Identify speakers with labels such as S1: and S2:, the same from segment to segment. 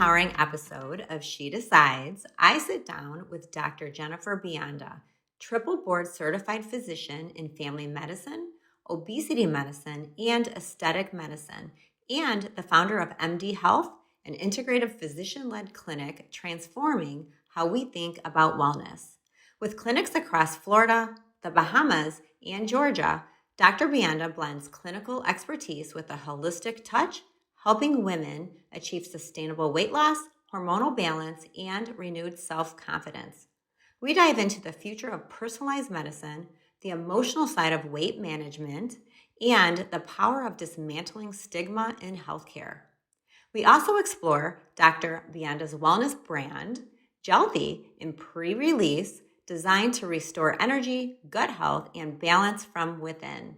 S1: empowering episode of She Decides, I sit down with Dr. Jennifer Mbianda, triple board certified physician in family medicine, obesity medicine, and aesthetic medicine, and the founder of EMDI Health, an integrative physician led clinic transforming how we think about wellness. With clinics across Florida, the Bahamas, and Georgia, Dr. Mbianda blends clinical expertise with a holistic touch, helping women achieve sustainable weight loss, hormonal balance, and renewed self confidence. We dive into the future of personalized medicine, the emotional side of weight management, and the power of dismantling stigma in healthcare. We also explore Dr. Mbianda's wellness brand, Jealthy, in pre release, designed to restore energy, gut health, and balance from within.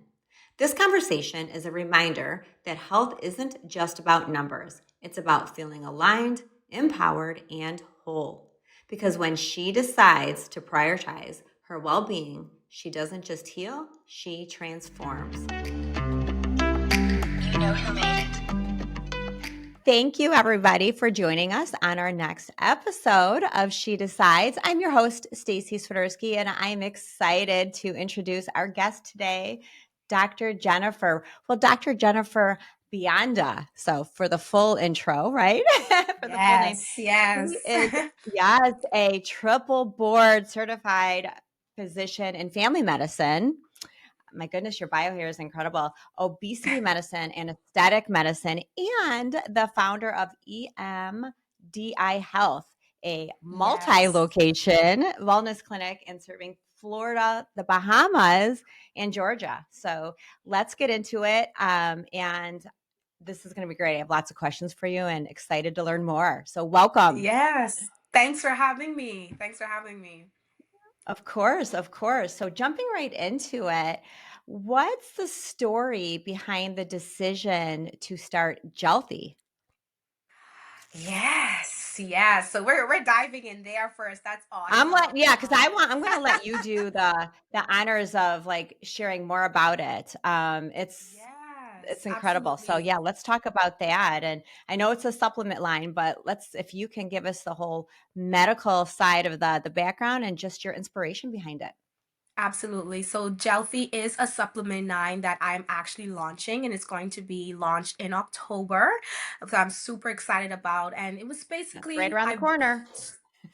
S1: This conversation is a reminder that health isn't just about numbers, it's about feeling aligned, empowered, and whole. Because when she decides to prioritize her well being, she doesn't just heal, she transforms. You know who made it. Thank you, everybody, for joining us on our next episode of She Decides. I'm your host, Staci Swiderski, and I'm excited to introduce our guest today, Dr. Jennifer. Well, Dr. Jennifer Mbianda. So for the full intro, right? For the full name.
S2: Yes.
S1: She is, yes, a triple board certified physician in family medicine. My goodness, your bio here is incredible. Obesity medicine and aesthetic medicine, and the founder of EMDI Health, a multi-location wellness clinic in serving Florida, the Bahamas, and Georgia. So let's get into it. And this is going to be great. I have lots of questions for you and excited to learn more. So welcome.
S2: Yes. Thanks for having me.
S1: Of course, of course. So jumping right into it, what's the story behind the decision to start Jealthy?
S2: Yes. So we're diving in there first. That's awesome.
S1: Because I'm going to let you do the honors of like sharing more about it. It's incredible.
S2: Absolutely.
S1: So yeah, let's talk about that. And I know it's a supplement line, but if you can give us the whole medical side of the background and just your inspiration behind it.
S2: Absolutely. So Jealthy is a supplement line that I'm actually launching, and it's going to be launched in October. So I'm super excited about. And it was basically
S1: Right around the corner.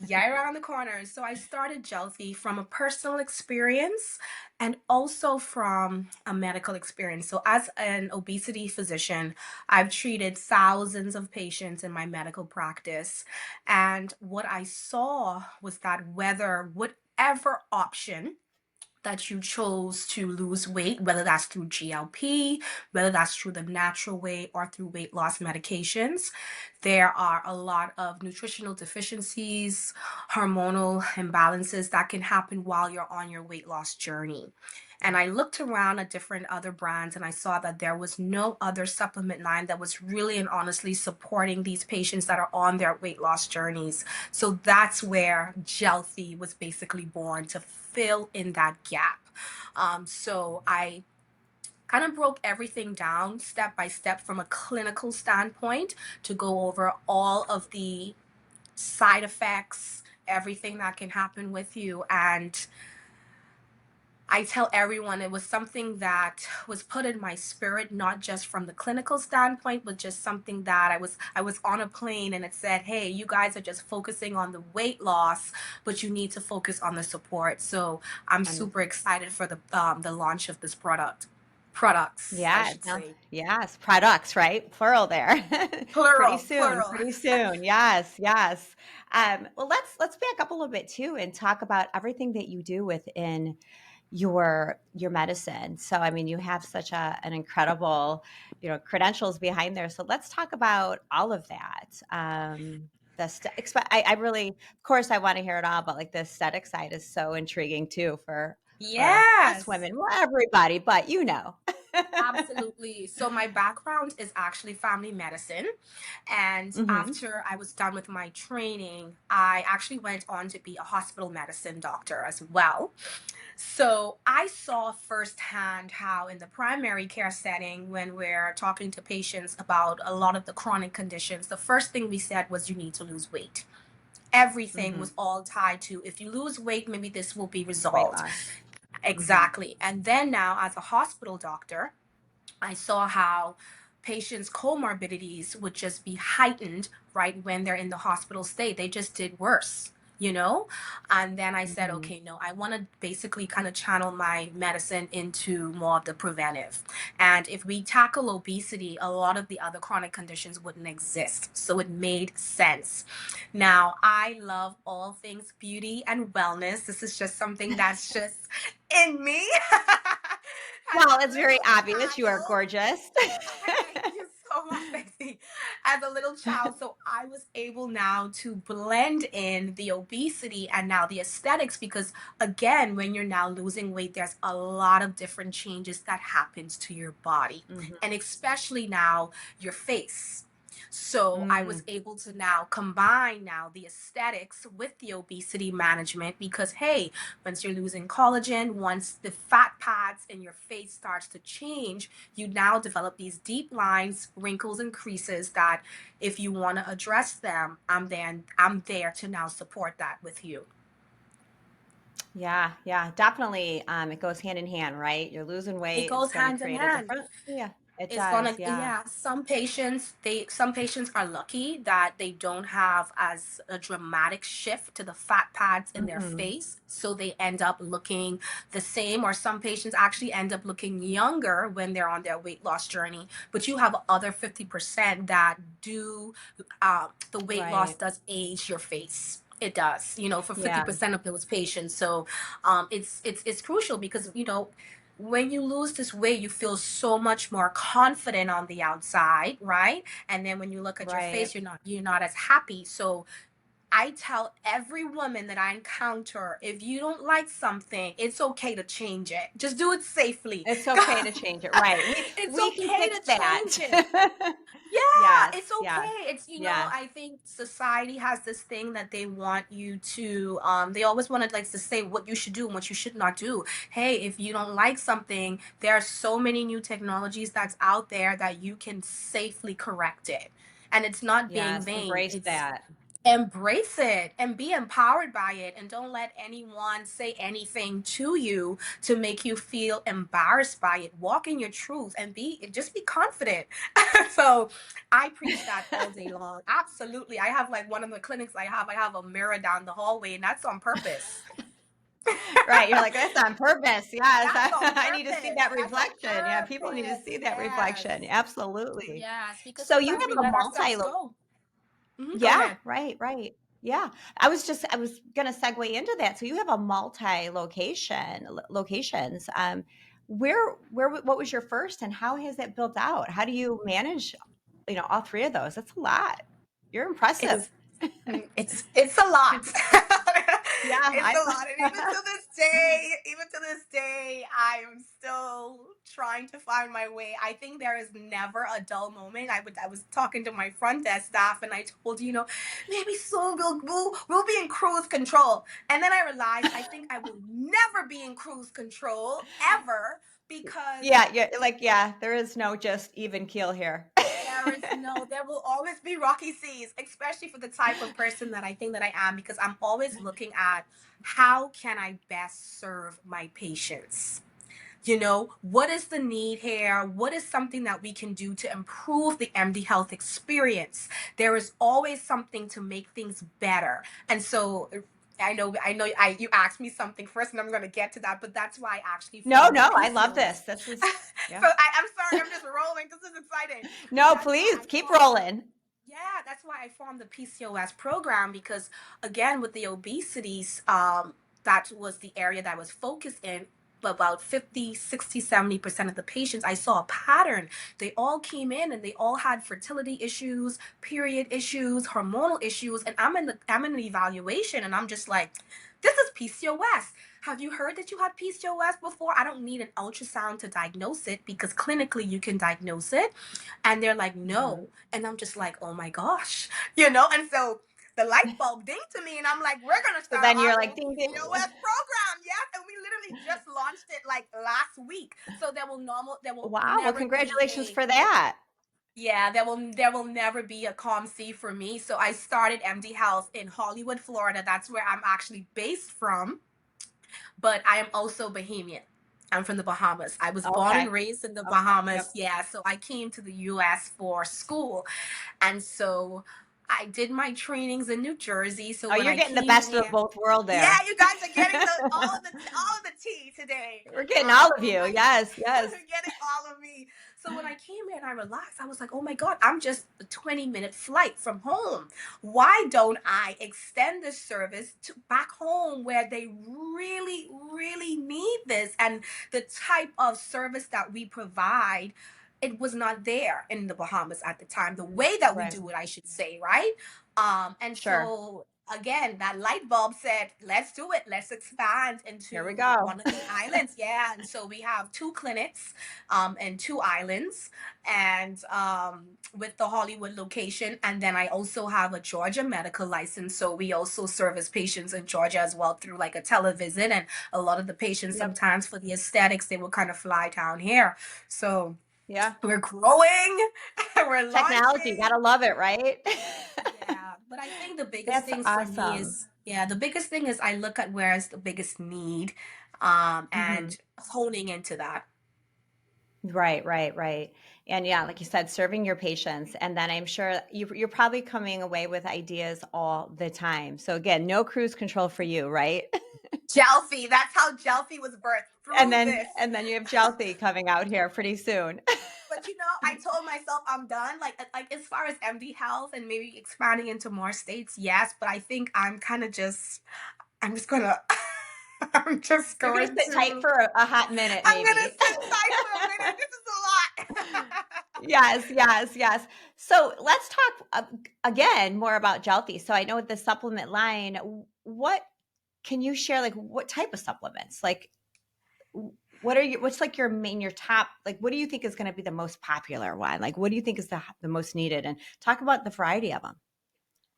S2: Yeah, around the corner. So I started Jealthy from a personal experience and also from a medical experience. So as an obesity physician, I've treated thousands of patients in my medical practice. And what I saw was that whatever option that you chose to lose weight, whether that's through GLP, whether that's through the natural way or through weight loss medications, there are a lot of nutritional deficiencies, hormonal imbalances that can happen while you're on your weight loss journey. And I looked around at different other brands and I saw that there was no other supplement line that was really and honestly supporting these patients that are on their weight loss journeys. So that's where Jealthy was basically born, to fill in that gap. So I kind of broke everything down step by step from a clinical standpoint to go over all of the side effects, everything that can happen with you. And I tell everyone it was something that was put in my spirit, not just from the clinical standpoint, but just something that I was on a plane and it said, hey, you guys are just focusing on the weight loss, but you need to focus on the support. So I'm super excited for the launch of this products.
S1: Yeah. Yes. Products, right? Plural there.
S2: Plural.
S1: Pretty soon. Yes. Well, let's back up a little bit too and talk about everything that you do within your medicine. So, I mean, you have such an incredible, credentials behind there. So let's talk about all of that. I really, of course, I want to hear it all, but like the aesthetic side is so intriguing too for us women, well, everybody, but
S2: Absolutely. So my background is actually family medicine. And after I was done with my training, I actually went on to be a hospital medicine doctor as well. So I saw firsthand how, in the primary care setting, when we're talking to patients about a lot of the chronic conditions, the first thing we said was you need to lose weight. Everything
S1: Hmm.
S2: was all tied to, if you lose weight, maybe this will be
S1: Weight
S2: resolved.
S1: loss. Hmm.
S2: Exactly. And then now, as a hospital doctor, I saw how patients' comorbidities would just be heightened right when they're in the hospital stay. They just did worse, you know? And then I said,
S1: Hmm.
S2: okay, no, I want to basically kind of channel my medicine into more of the preventive. And if we tackle obesity, a lot of the other chronic conditions wouldn't exist. So it made sense. Now, I love all things beauty and wellness. This is just something that's just in me. As
S1: Well,
S2: a
S1: it's very
S2: little
S1: obvious you are
S2: child,
S1: gorgeous.
S2: thank you so much, Staci. As a little child, so I was able now to blend in the obesity and now the aesthetics, because again, when you're now losing weight, there's a lot of different changes that happens to your body,
S1: Hmm.
S2: and especially now your face. So I was
S1: Mm.
S2: able to now combine now the aesthetics with the obesity management, because hey, once you're losing collagen, once the fat pads in your face starts to change, you now develop these deep lines, wrinkles, and creases that, if you want to address them, I'm there to now support that with you.
S1: Yeah, yeah, definitely. It goes hand in hand, right? You're losing
S2: It
S1: weight. It's
S2: goes
S1: going to
S2: hand in
S1: create a
S2: hand.
S1: different. Yeah, it
S2: It's
S1: does.
S2: gonna,
S1: Yeah.
S2: yeah, some patients are lucky that they don't have as a dramatic shift to the fat pads in their
S1: Hmm.
S2: face, so they end up looking the same, or some patients actually end up looking younger when they're on their weight loss journey. But you have other 50% that do, the weight loss
S1: Right.
S2: does age your face. It does, for
S1: Yeah.
S2: 50% of those patients. So it's crucial, because when you lose this weight, you feel so much more confident on the outside, right? And then when you look at your
S1: Right.
S2: face, you're not as happy. So I tell every woman that I encounter, if you don't like something, it's okay to change it. Just do it safely.
S1: It's okay to change it. Right. We
S2: It's
S1: we can
S2: okay
S1: fix
S2: to change it.
S1: that.
S2: Yeah,
S1: Yes.
S2: it's
S1: Yes.
S2: okay.
S1: Yes.
S2: I think society has this thing that they want you to, they always want to, like, to say what you should do and what you should not do. Hey, if you don't like something, there are so many new technologies that's out there that you can safely correct it. And it's not being
S1: Yes.
S2: vain.
S1: Embrace
S2: It's
S1: that.
S2: embrace it and be empowered by it, and don't let anyone say anything to you to make you feel embarrassed by it. Walk in your truth and just be confident. So I preach that all day long. Absolutely. I have, like, one of the clinics I have a mirror down the hallway, and that's on purpose.
S1: Right. You're like, that's on purpose. Yes.
S2: That's on
S1: I need to see
S2: purpose.
S1: that
S2: That's on
S1: reflection. Yeah. People need to
S2: purpose.
S1: see that
S2: Yes.
S1: reflection. Absolutely.
S2: Yes, because
S1: So you
S2: sometimes
S1: have
S2: we
S1: a
S2: let
S1: multi.
S2: ourselves go. Go
S1: Yeah.
S2: ahead.
S1: Right. Right. Yeah. I was going to segue into that. So you have a multi locations. What was your first and how has that built out? How do you manage, all three of those? That's a lot. You're
S2: It
S1: impressive.
S2: is. It's a lot.
S1: Yeah.
S2: It's a lot, and even to this day, I am still trying to find my way. I think there is never a dull moment. I was talking to my front desk staff, and I told maybe soon we'll be in cruise control, and then I realized I think I will never be in cruise control ever, because
S1: Yeah, yeah, like, yeah, there is no just even keel here.
S2: there will always be rocky seas, especially for the type of person that I think that I am, because I'm always looking at, how can I best serve my patients? What is the need here? What is something that we can do to improve the MD Health experience? There is always something to make things better. And so you asked me something first, and I'm going to get to that, but that's why I actually
S1: No,
S2: formed the
S1: no, I love
S2: PCOS.
S1: this. This is yeah.
S2: So I'm sorry, I'm just rolling. This is exciting. But
S1: No,
S2: that's why
S1: please
S2: I
S1: keep
S2: formed
S1: rolling.
S2: yeah, that's why I formed the PCOS program, because again, with the obesities, that was the area that I was focused in. But about 50, 60, 70% of the patients, I saw a pattern. They all came in and they all had fertility issues, period issues, hormonal issues. And I'm in the evaluation, and I'm just like, this is PCOS. Have you heard that you had PCOS before? I don't need an ultrasound to diagnose it, because clinically you can diagnose it. And they're like,
S1: Mhm.
S2: no. And I'm just like, oh my gosh. And so the light bulb dinged to me, and I'm like, we're gonna
S1: So
S2: start
S1: then you're
S2: our
S1: like,
S2: own
S1: ding, ding.
S2: PCOS program. Yes, and we literally just launched it like last week. So there will
S1: Wow. Well,
S2: never be
S1: congratulations
S2: a
S1: for that.
S2: yeah, there will never be a COMC for me. So I started MD Health in Hollywood, Florida. That's where I'm actually based from, but I am also Bahamian. I'm from the Bahamas. I was born and
S1: Okay.
S2: raised in the
S1: Okay.
S2: Bahamas.
S1: Yep.
S2: Yeah, so I came to the US for school. And so I did my trainings in New Jersey. So
S1: Oh,
S2: when
S1: you're
S2: I
S1: getting the
S2: came
S1: best of
S2: here,
S1: both world
S2: yeah,
S1: there.
S2: you guys are getting all of the tea today.
S1: We're getting all of
S2: So
S1: you.
S2: my
S1: Yes. Yes.
S2: you're getting all of me. So when I came here and I relaxed, I was like, oh my God, I'm just a 20-minute flight from home. Why don't I extend this service to back home where they really, really need this? And the type of service that we provide, it was not there in the Bahamas at the time. The way that we
S1: Right.
S2: do it, I should say, right? And
S1: Sure.
S2: so again, that light bulb said, let's do it. Let's expand
S1: Here we
S2: into
S1: go.
S2: one of the islands. Yeah. And so we have two clinics and two islands, and with the Hollywood location. And then I also have a Georgia medical license. So we also service patients in Georgia as well through like a televisit. And a lot of the patients,
S1: Yep.
S2: sometimes for the aesthetics, they will kind of fly down here. So
S1: Yeah.
S2: we're growing, we're
S1: Technology.
S2: launching.
S1: Gotta love it, right?
S2: Yeah, but I think the biggest
S1: That's
S2: things for me
S1: awesome.
S2: is, yeah, the biggest thing is I look at where is the biggest need,
S1: Hmm.
S2: and honing into that.
S1: Right, right, right. And yeah, like you said, serving your patients. And then I'm sure you're probably coming away with ideas all the time. So again, no cruise control for you, right?
S2: Jealthy, that's how Jealthy was birthed
S1: And
S2: through
S1: then
S2: this.
S1: and then you have Jealthy coming out here pretty soon.
S2: But I told myself I'm done. Like as far as MD Health and maybe expanding into more states, yes. But I think I'm just gonna, I'm just
S1: You're gonna
S2: going
S1: sit tight
S2: to,
S1: for a hot minute,
S2: I'm gonna
S1: maybe.
S2: sit tight for a minute. This is a lot.
S1: Yes, yes, yes. So let's talk again more about Jealthy. So I know with the supplement line, what can you share? Like, what type of supplements? Like, what's like your top, like, what do you think is going to be the most popular one? Like, what do you think is the most needed? And talk about the variety of them.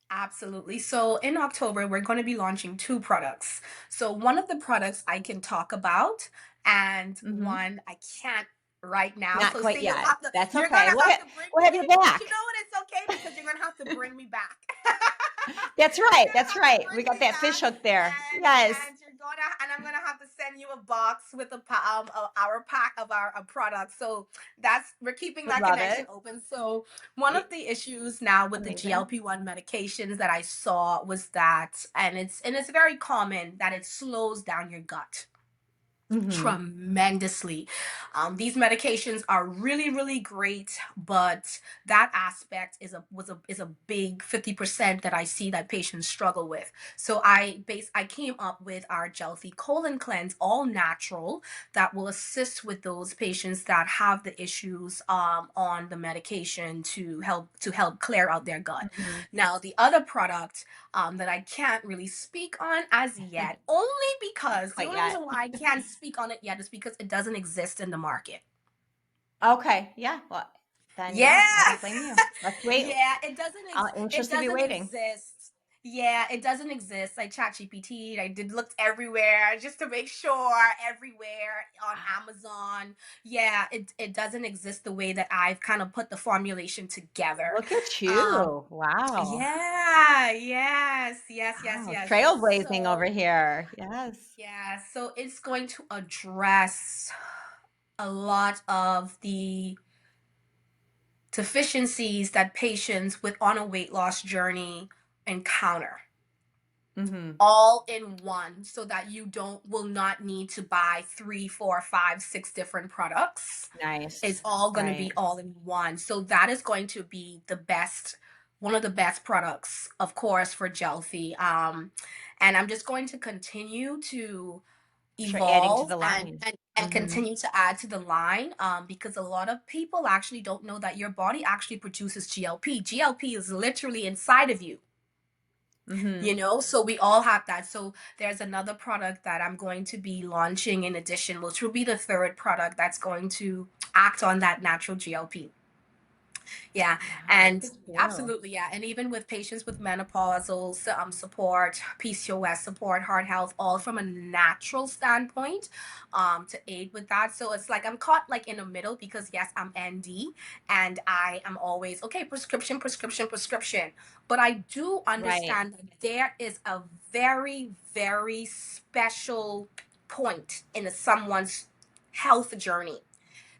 S2: Absolutely. So in October, we're going to be launching two products. So one of the products I can talk about, and
S1: Hmm.
S2: one I can't right now.
S1: Not
S2: So
S1: quite
S2: see,
S1: yet. That's
S2: you're
S1: okay.
S2: gonna have to bring
S1: We'll have you
S2: but you
S1: back.
S2: know what? It's okay because you're gonna have to bring me back.
S1: That's
S2: You're
S1: right.
S2: gonna
S1: That's
S2: have to
S1: right. We
S2: bring
S1: got
S2: me
S1: that fish
S2: back,
S1: hook there.
S2: and
S1: Yes.
S2: I'm gonna have to send you a box with our pack of our products. So we're keeping
S1: Would
S2: that
S1: love
S2: connection
S1: it.
S2: open. So one of the issues now with the
S1: Amazing.
S2: GLP-1 medications that I saw was that, and it's very common that it slows down your gut
S1: Hmm.
S2: tremendously. These medications are really, really great, but that aspect is a big 50% that I see that patients struggle with. So I came up with our Jealthy colon cleanse, all natural, that will assist with those patients that have the issues on the medication to help clear out their gut.
S1: Hmm.
S2: Now the other product that I can't really speak on as yet.
S1: Not
S2: The
S1: quite
S2: only
S1: yet.
S2: reason why I can't speak on it yet is because it doesn't exist in the market.
S1: Okay. Yeah. Well, then yeah, I don't
S2: Yes.
S1: blame you. Let's wait.
S2: Yeah,
S1: I'll
S2: it
S1: anxiously be
S2: doesn't
S1: waiting.
S2: exist. Yeah, it doesn't exist. I chat GPT. I did looked everywhere just to make sure everywhere on Amazon. Yeah, it doesn't exist the way that I've kind of put the formulation together.
S1: Look at
S2: Um,
S1: you. Wow.
S2: yeah, yes, yes, yes,
S1: Wow.
S2: yes.
S1: Trailblazing over
S2: So
S1: here. Yes.
S2: yeah, so it's going to address a lot of the deficiencies that patients with on a weight loss journey encounter
S1: Hmm.
S2: all in one, so that you don't will not need to buy three, four, five, six different products. It's
S1: Nice.
S2: all going to
S1: Right.
S2: be all in one. So that is going to be the best, one of the best products, of course, for Jealthy. And I'm just going to continue to
S1: Sure. Adding to
S2: evolve
S1: the line.
S2: and
S1: Hmm.
S2: continue to add to the line, because a lot of people actually don't know that your body actually produces GLP. GLP is literally inside of you,
S1: Hmm.
S2: so we all have that. So there's another product that I'm going to be launching in addition, which will be the third product that's going to act on that natural GLP. Yeah,
S1: Wow, good
S2: and
S1: for you.
S2: absolutely, yeah. And even with patients with menopausal support, PCOS support, heart health, all from a natural standpoint, to aid with that. So it's like I'm caught like in the middle because yes, I'm ND and I am always okay, prescription, prescription, prescription. But I do
S1: Right.
S2: understand that there is a very, very special point in someone's health journey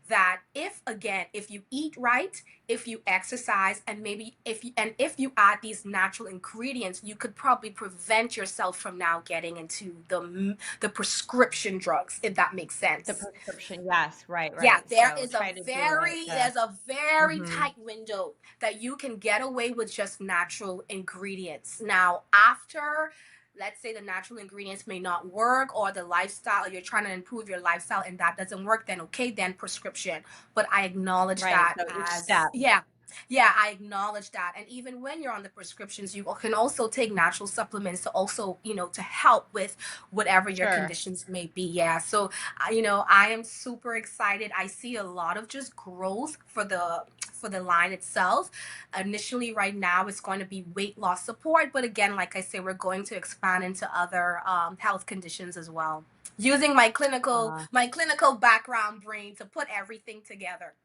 S2: that if again if you eat right, if you exercise, and maybe if you add these natural ingredients, you could probably prevent yourself from now getting into the prescription drugs, if that makes
S1: The
S2: sense.
S1: prescription, yes, right,
S2: Yeah,
S1: right. So try to do it
S2: there's a very
S1: mhm.
S2: tight window that you can get away with just natural ingredients. Now, after, let's say the natural ingredients may not work, or the lifestyle, you're trying to improve your lifestyle and that doesn't work, then okay, then prescription. But I acknowledge
S1: Right.
S2: that
S1: So each
S2: as,
S1: step.
S2: yeah, yeah, I acknowledge that. And even when you're on the prescriptions, you can also take natural supplements to also, to help with whatever your
S1: Sure.
S2: conditions may be. Yeah. So I am super excited. I see a lot of just growth for the line itself. Initially, right now, it's going to be weight loss support, but again, like I say, we're going to expand into other health conditions as well, using
S1: Aw.
S2: my clinical background brain to put everything together.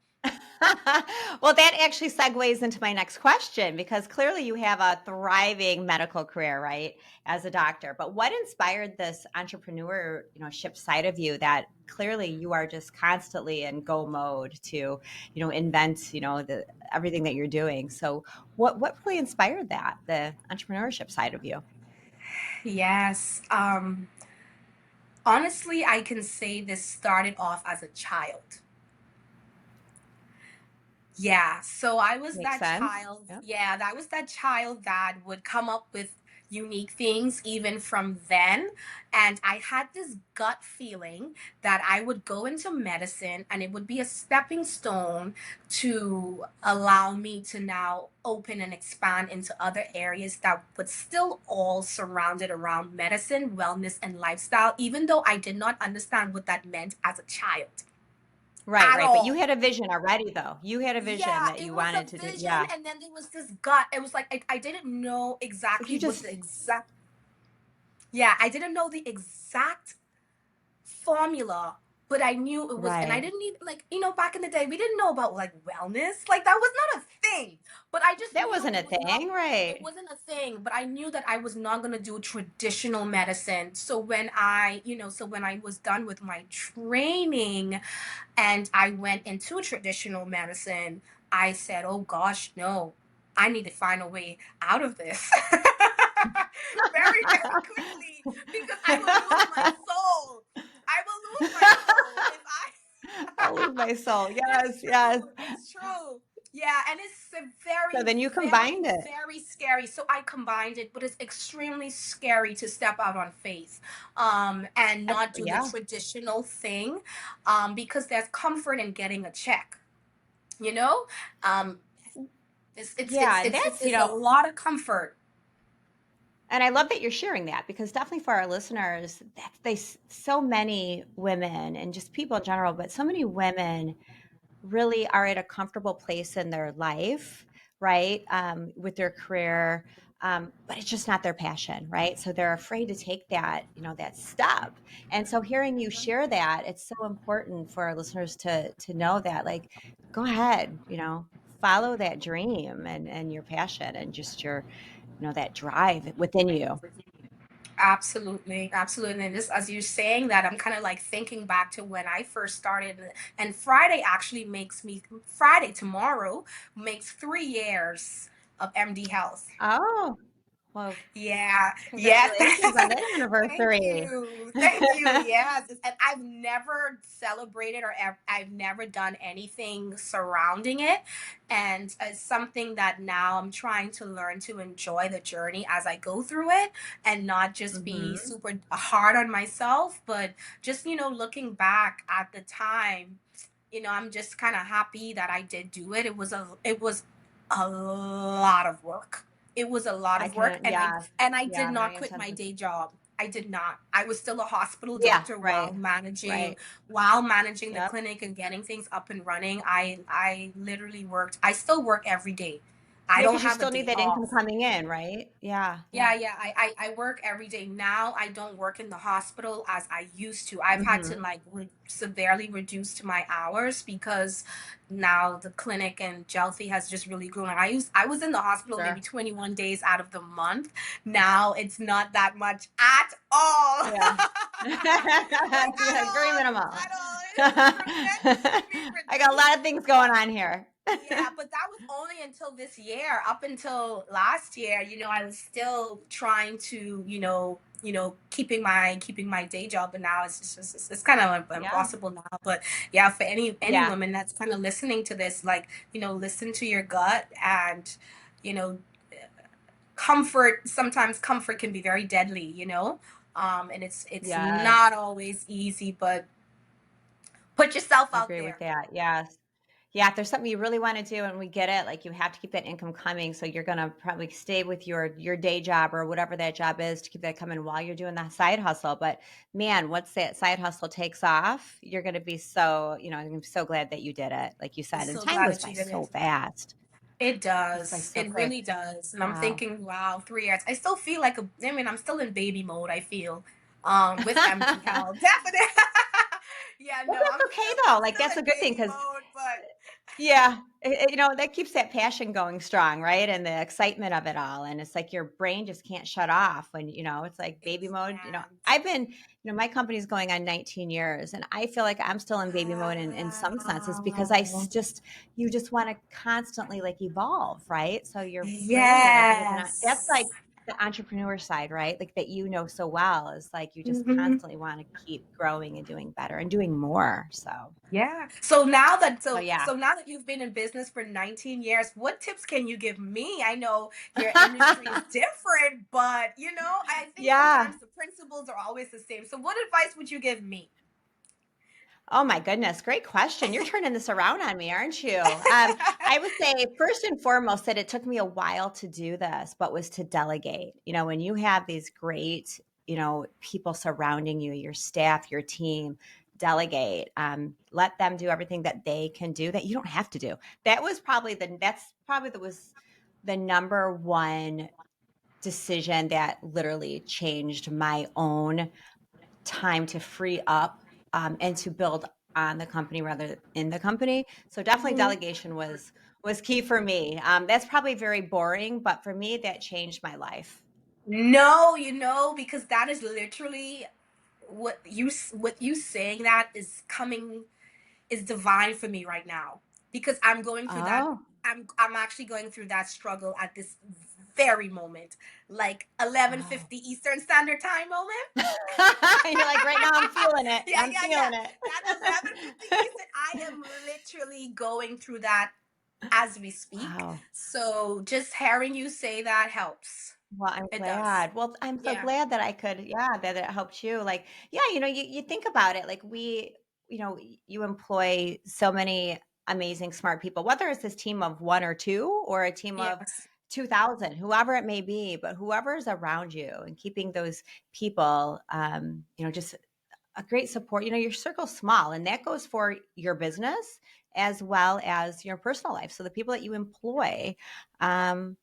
S1: Well, that actually segues into my next question because clearly you have a thriving medical career, right, as a doctor. But what inspired this entrepreneurship side of you that clearly you are just constantly in go mode to, invent, the everything that you're doing. So what really inspired that, the entrepreneurship side of you?
S2: Yes. Honestly, I can say this started off as a child. Yeah, so I was
S1: Makes
S2: that
S1: sense.
S2: child.
S1: Yep.
S2: Yeah, that was that child that would come up with unique things even from then. And I had this gut feeling that I would go into medicine and it would be a stepping stone to allow me to now open and expand into other areas that would still all surrounded around medicine, wellness, and lifestyle, even though I did not understand what that meant as a child
S1: Right,
S2: at
S1: right. But you
S2: all.
S1: had a vision already though. You had a vision
S2: Yeah,
S1: that
S2: it
S1: you
S2: was a
S1: wanted to do.
S2: vision,
S1: Yeah.
S2: and then there was this gut. It was like I didn't know
S1: So
S2: exactly
S1: you
S2: what
S1: just
S2: the exact. Yeah, I didn't know the exact formula, but I knew it was, and I
S1: right.
S2: didn't even like, back in the day, we didn't know about like wellness, like that was not a thing. But I just
S1: That
S2: knew
S1: wasn't a thing,
S2: it
S1: right?
S2: wasn't a thing. But I knew that I was not gonna do traditional medicine. So when I was done with my training, and I went into traditional medicine, I said, oh gosh, no, I need to find a way out of this very, very quickly because I will lose my soul. I will lose my soul if
S1: I'll lose my soul. Yes,
S2: it's
S1: yes.
S2: true. It's true. Yeah, and it's a
S1: So
S2: very,
S1: then you
S2: very,
S1: combined it.
S2: very scary. So I combined it, but it's extremely scary to step out on faith, and not do the
S1: Yeah,
S2: traditional thing, because there's comfort in getting a check. You know, um,
S1: yeah, and that's,
S2: it's a lot of comfort.
S1: and I love that you're sharing that because definitely for our listeners, so many women and just people in general, but so many women really are at a comfortable place in their life, right? With their career, but it's just not their passion, right? So they're afraid to take that step. And so hearing you share that, it's so important for our listeners to know that, like, go ahead, follow that dream and your passion and just that drive within you.
S2: Absolutely, absolutely. And just as you're saying that, I'm kind of like thinking back to when I first started. And Friday tomorrow makes 3 years of MD Health.
S1: Oh, well,
S2: Yeah, yeah.
S1: congratulations on that
S2: Thank
S1: anniversary.
S2: you. Thank you. Yes. And I've never celebrated I've never done anything surrounding it. And it's something that now I'm trying to learn to enjoy the journey as I go through it and not just be
S1: hmm
S2: super hard on myself, but just, looking back at the time, I'm just kind of happy that I did do it. It was a lot of work. It was a lot
S1: I
S2: of work,
S1: can, yes,
S2: and I did
S1: yeah,
S2: not
S1: very
S2: quit my
S1: intensive.
S2: day job. I did not. I was still a hospital
S1: Yeah,
S2: doctor
S1: right, right.
S2: while managing the
S1: Yep.
S2: clinic and getting things up and running. I literally worked. I still work every day. I
S1: Yeah,
S2: don't
S1: because you
S2: have a
S1: still need
S2: day
S1: that income
S2: off.
S1: coming in, right? Yeah,
S2: Yeah,
S1: yeah.
S2: yeah. I work every day now. I don't work in the hospital as I used to. I've had to
S1: Mhm.
S2: like severely reduce to my hours because now the clinic and Jealthy has just really grown. I was in the hospital maybe
S1: Sure.
S2: 21 days out of the month. Now it's not that much at all.
S1: Yeah.
S2: Like at
S1: Very
S2: all.
S1: minimal.
S2: At all. It's tremendously
S1: I got a
S2: reduced.
S1: lot of things going on here.
S2: Yeah, but that was only until this year. Up until last year, I was still trying to, keeping my day job, and now it's kind of
S1: Yeah.
S2: impossible now. But yeah, for any
S1: Yeah.
S2: woman that's kind of listening to this, like, listen to your gut, and you know, comfort. Sometimes comfort can be very deadly, and it's not
S1: Yes.
S2: always easy, but put yourself
S1: I
S2: out
S1: agree with
S2: there.
S1: that. Yes. Yeah, if there's something you really want to do and we get it, like you have to keep that income coming. So you're gonna probably stay with your day job or whatever that job is to keep that coming while you're doing the side hustle. But man, once that side hustle takes off, you're gonna be so, I'm so glad that you did it, like you
S2: I'm
S1: said. And
S2: so
S1: time
S2: glad
S1: goes
S2: that
S1: by
S2: you did
S1: so
S2: it.
S1: fast.
S2: It
S1: Goes by
S2: does.
S1: so
S2: It
S1: quick.
S2: really does. And I'm
S1: Wow.
S2: thinking, wow, 3 years. I still feel like I'm still in baby mode, I feel. With MD Health. Definitely. Yeah,
S1: Well,
S2: no,
S1: that's okay
S2: I'm
S1: though. Like
S2: still
S1: that's a
S2: in
S1: good thing
S2: baby
S1: because
S2: mode, but
S1: yeah, that keeps that passion going strong, right? And the excitement of it all. And it's like your brain just can't shut off when, it's like
S2: it
S1: baby mode.
S2: can't.
S1: I've been, my company's going on 19 years and I feel like I'm still in baby mode in some senses because
S2: Wow.
S1: you just want to constantly like evolve, right? So your brain is looking at, that's like
S2: Yes.
S1: the entrepreneur side, right? Like that, so well is like you just
S2: Hmm.
S1: constantly want to keep growing and doing better and doing more. So,
S2: Yeah. So now that
S1: so
S2: so
S1: yeah.
S2: so now that you've been in business for 19 years, what tips can you give me? I know your industry is different, but I think
S1: Yeah.
S2: sometimes the principles are always the same. So what advice would you give me?
S1: Oh my goodness, great question. You're turning this around on me, aren't you? I would say first and foremost that it took me a while to do this, but was to delegate. When you have these great, people surrounding you, your staff, your team, delegate. Let them do everything that they can do that you don't have to do. That's probably the was the number one decision that literally changed my own time to free up and to build on the company rather than in the company. So definitely
S2: Mhm.
S1: delegation was key for me. That's probably very boring, but for me that changed my life.
S2: No, because that is literally what you saying that is divine for me right now, because I'm going through that.
S1: Oh.
S2: I'm actually going through that struggle at this very moment, like
S1: Oh.
S2: 11:50 Eastern Standard Time moment.
S1: You're like right now I'm feeling it.
S2: Yeah,
S1: I'm
S2: yeah, yeah.
S1: feeling it.
S2: That 11:50 Eastern, I am literally going through that as we speak.
S1: Wow.
S2: So just hearing you say that helps.
S1: Well, I'm
S2: It does.
S1: glad. Well, I'm so
S2: Yeah.
S1: glad that I could, yeah, that it helped you. Like, yeah, you think about it, like you employ so many amazing, smart people, whether it's this team of one or two or a team of
S2: Yes.
S1: 2,000, whoever it may be, but whoever is around you and keeping those people, just a great support. Your circle's small and that goes for your business as well as your personal life. So the people that you employ, um,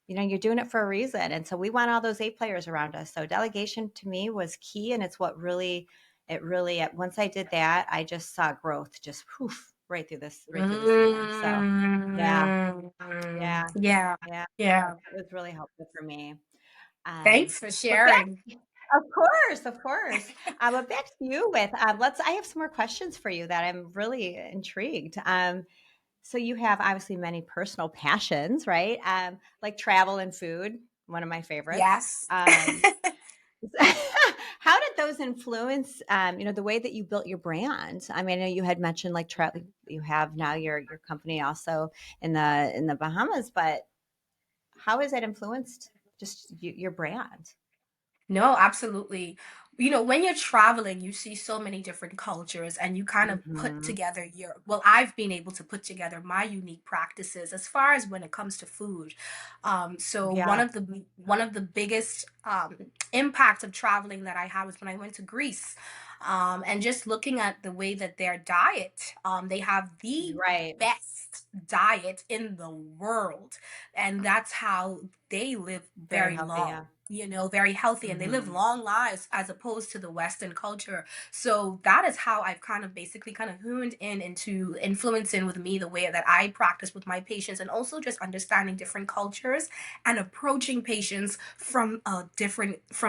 S1: you're doing it for a reason. And so we want all those A players around us. So delegation to me was key. And it's what really, once I did that, I just saw growth just poof right through the ceiling. So yeah, yeah,
S2: Yeah.
S1: yeah. So
S2: Yeah.
S1: that was really helpful for me. Um,
S2: Thanks for
S1: but back,
S2: sharing.
S1: of course, of course. But back to you with, I have some more questions for you that I'm really intrigued. So you have obviously many personal passions, right? Like travel and food, one of my favorites.
S2: Yes.
S1: How did those influence, the way that you built your brand? I mean, I know you had mentioned like travel. You have now your company also in the Bahamas, but how has that influenced just your brand?
S2: No, absolutely. When you're traveling, you see so many different cultures and you kind of put
S1: Hmm.
S2: together I've been able to put together my unique practices as far as when it comes to food. So
S1: Yeah.
S2: one of the biggest impact of traveling that I had was when I went to Greece. And just looking at the way that their diet, they have the
S1: Right.
S2: best diet in the world. And that's how they live
S1: Very
S2: very
S1: healthy.
S2: long,
S1: Yeah.
S2: very healthy, and they live
S1: Hmm.
S2: long lives as opposed to the Western culture. So that is how I've kind of basically kind of honed in into influencing with me the way that I practice with my patients, and also just understanding different cultures and approaching patients from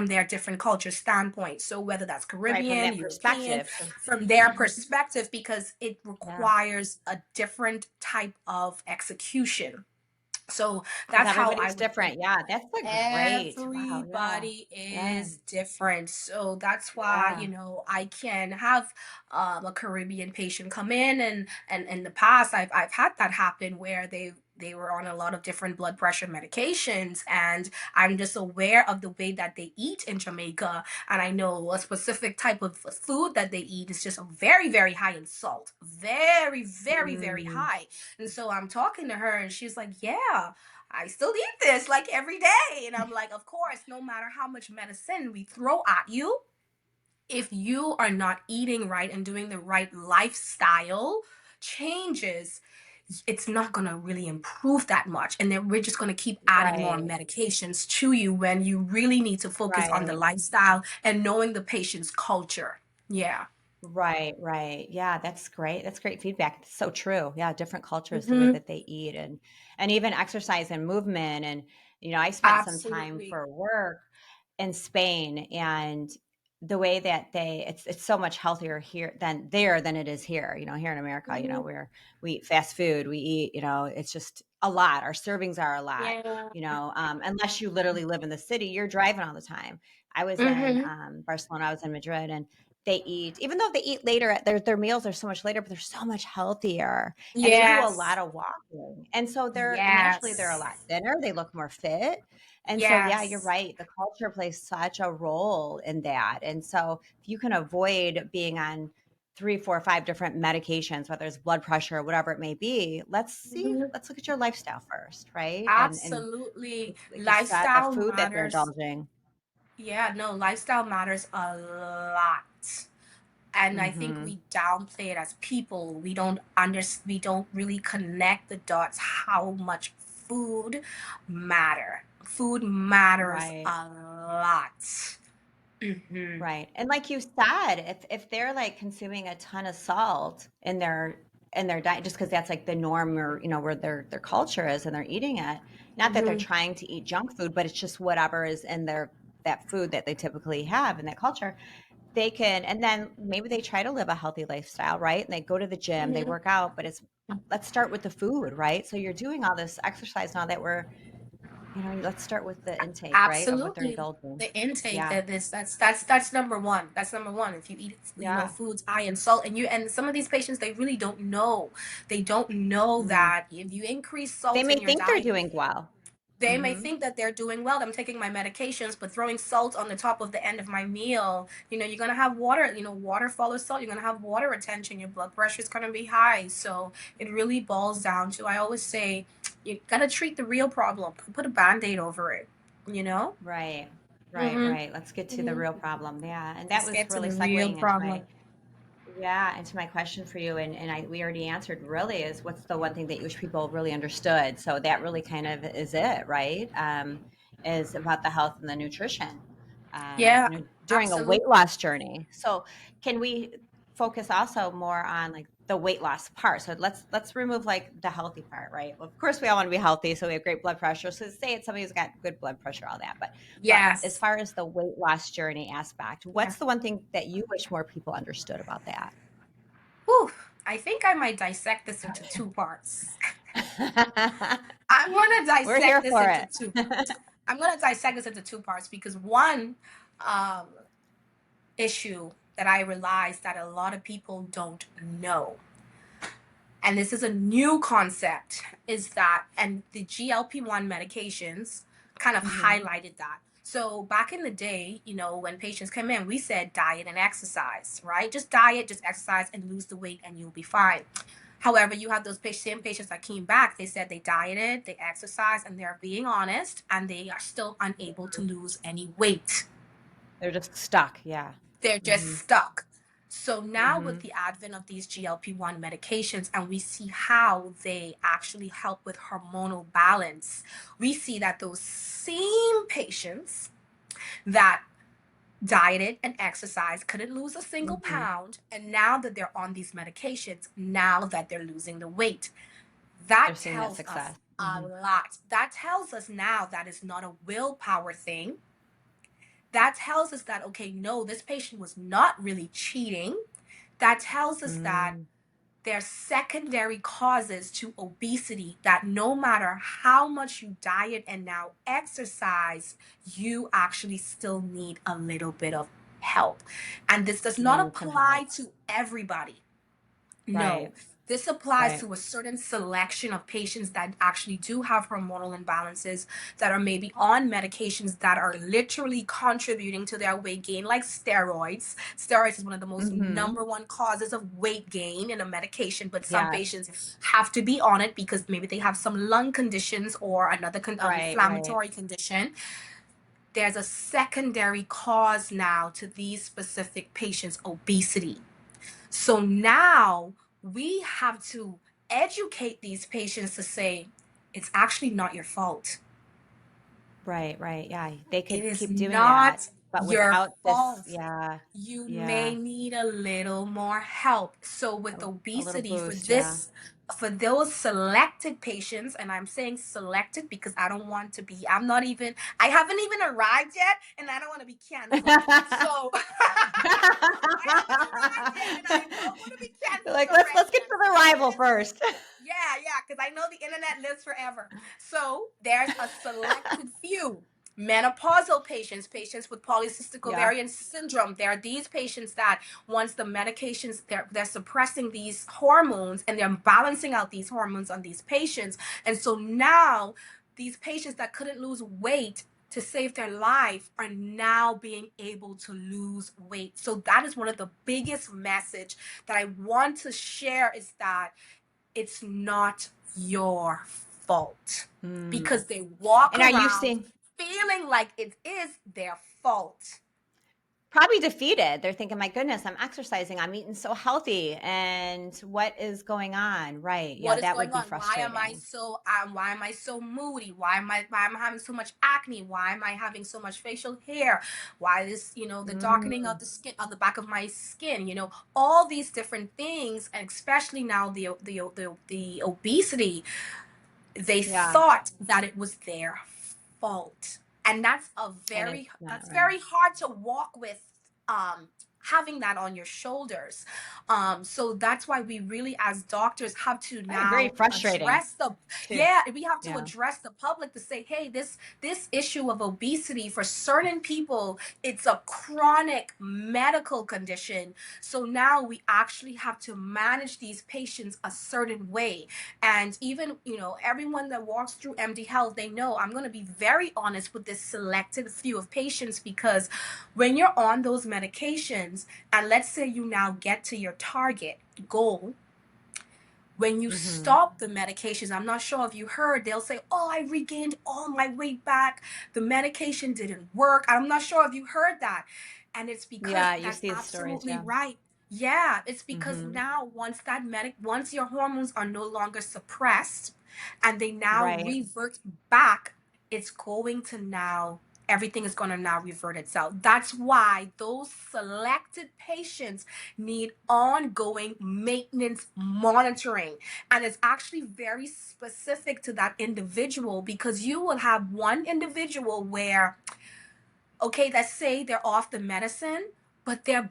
S2: their different culture standpoint. So whether that's
S1: Right. From
S2: Caribbean,
S1: that
S2: European,
S1: perspective. So,
S2: from their perspective, because it
S1: yeah.
S2: requires a different type of execution. So
S1: Because
S2: that's how I
S1: everybody's
S2: would
S1: different. Yeah. That's a great. Wow. Yeah.
S2: Everybody
S1: Yeah.
S2: is different. So that's why,
S1: Yeah.
S2: I can have a Caribbean patient come in, and in the past I've had that happen where they were on a lot of different blood pressure medications, and I'm just aware of the way that they eat in Jamaica, and I know a specific type of food that they eat is just very, very high in salt. Very, very, very
S1: Mm,
S2: high. And so I'm talking to her and she's like, "Yeah, I still eat this like every day." And I'm like, "Of course, no matter how much medicine we throw at you, if you are not eating right and doing the right lifestyle changes, it's not going to really improve that much. And then we're just going to keep adding more
S1: right.
S2: medications to you when you really need to focus on the
S1: Right.
S2: lifestyle and knowing the patient's culture." Yeah.
S1: Right, right. Yeah, that's great. That's great feedback. It's so true. Yeah, different cultures, the way
S2: Hmm.
S1: that they eat and even exercise and movement. And I spent some time
S2: Absolutely.
S1: for work in Spain, and the way that it's so much healthier here than it is here. Here in America,
S2: Hmm.
S1: where we eat fast food, we eat, it's just a lot. Our servings are a lot.
S2: Yeah.
S1: Unless you literally live in the city, you're driving all the time. I was in
S2: Hmm.
S1: Barcelona, I was in Madrid, and they eat, even though they eat later, their meals are so much later, but they're so much healthier, and they do a lot
S2: Yes.
S1: of walking, and so they're naturally they're a
S2: Yes.
S1: lot thinner, they look more fit, and so yeah, you're
S2: Yes.
S1: right. The culture plays such a role in that, and so if you can avoid being on 3, 4, 5 different medications, whether it's blood pressure or whatever it may be,
S2: Mhm.
S1: let's look at your lifestyle first, right? And
S2: Absolutely.
S1: like you said, the
S2: Lifestyle
S1: food that they're
S2: matters.
S1: indulging.
S2: Yeah, no, lifestyle matters a lot. And I think
S1: Hmm.
S2: we downplay it as people. We don't really connect the dots how much food matters
S1: Right.
S2: a lot. Hmm.
S1: Right. And like you said, if they're like consuming a ton of salt in their diet just because that's like the norm, or where their culture is and they're eating it, not that they're
S2: Hmm.
S1: trying to eat junk food, but it's just whatever is in their that food that they typically have in that culture, they can, and then maybe they try to live a healthy lifestyle, right? And they go to the gym, they
S2: Hmm.
S1: work out, but it's let's start with the food, right? So you're doing all this exercise now that we're, let's start with the intake, right? Of what they're
S2: Absolutely.
S1: indulging.
S2: The intake
S1: Yeah.
S2: that this that's number one. That's number one. If you eat,
S1: Yeah.
S2: foods high in salt, and some of these patients, they really don't know. They don't know
S1: Mhm.
S2: that if you increase
S1: They
S2: salt
S1: may
S2: in your
S1: think they're
S2: diet,
S1: doing well.
S2: they may
S1: Mhm.
S2: think that they're doing well. I'm taking my medications, but throwing salt on the top of the end of my meal, you're gonna have water. Water follows salt. You're gonna have water retention. Your blood pressure is gonna be high. So it really boils down to, I always say, you gotta treat the real problem. Put a band-aid over it. You know.
S1: Right. Right,
S2: Mhm.
S1: right. Let's get to the
S2: Mhm.
S1: real problem. Yeah, and that
S2: Let's
S1: was
S2: get to
S1: really
S2: the real
S1: segueing into my
S2: problem.
S1: question for you, and we already answered really is what's the one thing that you wish people really understood. So that really kind of is it, right? Is about the health and the nutrition.
S2: Yeah,
S1: During a weight
S2: absolutely.
S1: loss journey. So can we focus also more on like the weight loss part? So let's remove like the healthy part, right? Well, of course we all want to be healthy, so we have great blood pressure. So say it's somebody who's got good blood pressure, all that. But as
S2: Yes.
S1: far as the weight loss journey aspect,
S2: Yeah.
S1: what's the one thing that you wish more people understood about that?
S2: Whew. I think I might dissect this into two parts. I'm gonna
S1: We're
S2: dissect
S1: here
S2: this
S1: for
S2: into
S1: it.
S2: two parts. I'm gonna dissect this into two parts because one um, issue that I realized that a lot of people don't know, and this is a new concept, is that, and the GLP-1 medications kind of
S1: Hmm.
S2: highlighted that. So back in the day, when patients come in, we said diet and exercise, right? Just diet, just exercise and lose the weight and you'll be fine. However, you have those same patients that came back. They said they dieted, they exercised, and they're being honest, and they are still unable to lose any weight.
S1: They're just stuck. Yeah.
S2: They're just
S1: Mm-hmm.
S2: stuck. So now with
S1: Mm-hmm.
S2: the advent of these GLP-1 medications, and we see how they actually help with hormonal balance, we see that those same patients that dieted and exercised couldn't lose a single
S1: Mm-hmm.
S2: pound, and now that they're on these medications, now that they're losing the weight,
S1: They're
S2: that
S1: seeing that
S2: tells us
S1: success.
S2: a
S1: Mm-hmm.
S2: lot. That tells us now that it's not a willpower thing. That tells us that, okay, no, this patient was not really cheating. That tells us that
S1: Mm.
S2: there's secondary causes to obesity, that no matter how much you diet and now exercise, you actually still need a little bit of help. And this does
S1: They
S2: not
S1: need some help.
S2: apply to everybody. No,
S1: Right.
S2: this applies
S1: Right.
S2: to a certain selection of patients that actually do have hormonal imbalances, that are maybe on medications that are literally contributing to their weight gain, like steroids. Steroids is one of the most
S1: Mm-hmm.
S2: number one causes of weight gain in a medication, but some
S1: Yes.
S2: patients have to be on it because maybe they have some lung conditions or another
S1: Right. Right.
S2: inflammatory condition. There's a secondary cause now to these specific patients' obesity. So now we have to educate these patients to say, it's actually not your fault.
S1: Right. Right. Yeah. They
S2: It
S1: could
S2: is
S1: keep doing that,
S2: not
S1: but
S2: your
S1: without this,
S2: fault.
S1: yeah.
S2: You may
S1: Yeah.
S2: need a little more help. So with
S1: A little
S2: obesity,
S1: boost. Yeah.
S2: for those selected patients, and I'm saying selected because I'm not even, I haven't even arrived yet, and I don't want to be canceled. So I haven't arrived yet, and I don't want to be canceled
S1: Like, let's
S2: already.
S1: get
S2: I'm
S1: to the
S2: still
S1: rival
S2: in it.
S1: first.
S2: Yeah, because I know the internet lives forever. So there's a selected few menopausal patients, patients with polycystic
S1: Yeah.
S2: ovarian syndrome. There are these patients that once the medications, they're suppressing these hormones and they're balancing out these hormones on these patients. And so now these patients that couldn't lose weight to save their life are now being able to lose weight. So that is one of the biggest message that I want to share, is that it's not your fault,
S1: Mm.
S2: because they walk
S1: And are you
S2: around
S1: seeing
S2: feeling like it is their fault.
S1: probably defeated? They're thinking, my goodness, I'm exercising, I'm eating so healthy, and what is going on? Right. Yeah,
S2: What is
S1: that would
S2: going
S1: be
S2: on?
S1: frustrating.
S2: Why am I so moody? Why am I having so much acne? Why am I having so much facial hair? Why is, the darkening
S1: Mm.
S2: of the skin, on the back of my skin, all these different things, and especially now the obesity, they
S1: Yeah.
S2: thought that it was their fault. And
S1: And it's not,
S2: that's
S1: right.
S2: very hard to walk with, having that on your shoulders. So that's why we really, as doctors, have to
S1: I agree.
S2: now
S1: Frustrating
S2: address the
S1: too.
S2: yeah, we have to
S1: Yeah.
S2: address the public to say, hey, this issue of obesity, for certain people, it's a chronic medical condition. So now we actually have to manage these patients a certain way. And even, everyone that walks through MD Health, they know I'm going to be very honest with this selected few of patients, because when you're on those medications, and let's say you now get to your target goal, when you
S1: Mm-hmm.
S2: stop the medications, I'm not sure if you heard, they'll say, oh, I regained all my weight back. The medication didn't work. I'm not sure if you heard that. And it's because
S1: Yeah, you
S2: that's
S1: see the stories.
S2: absolutely
S1: Yeah.
S2: right. Yeah, it's because
S1: Mm-hmm.
S2: now once your hormones are no longer suppressed and they now
S1: Right.
S2: revert back, it's going to now everything is going to now revert itself. That's why those selected patients need ongoing maintenance monitoring. And it's actually very specific to that individual, because you will have one individual where, okay, let's say they're off the medicine, but their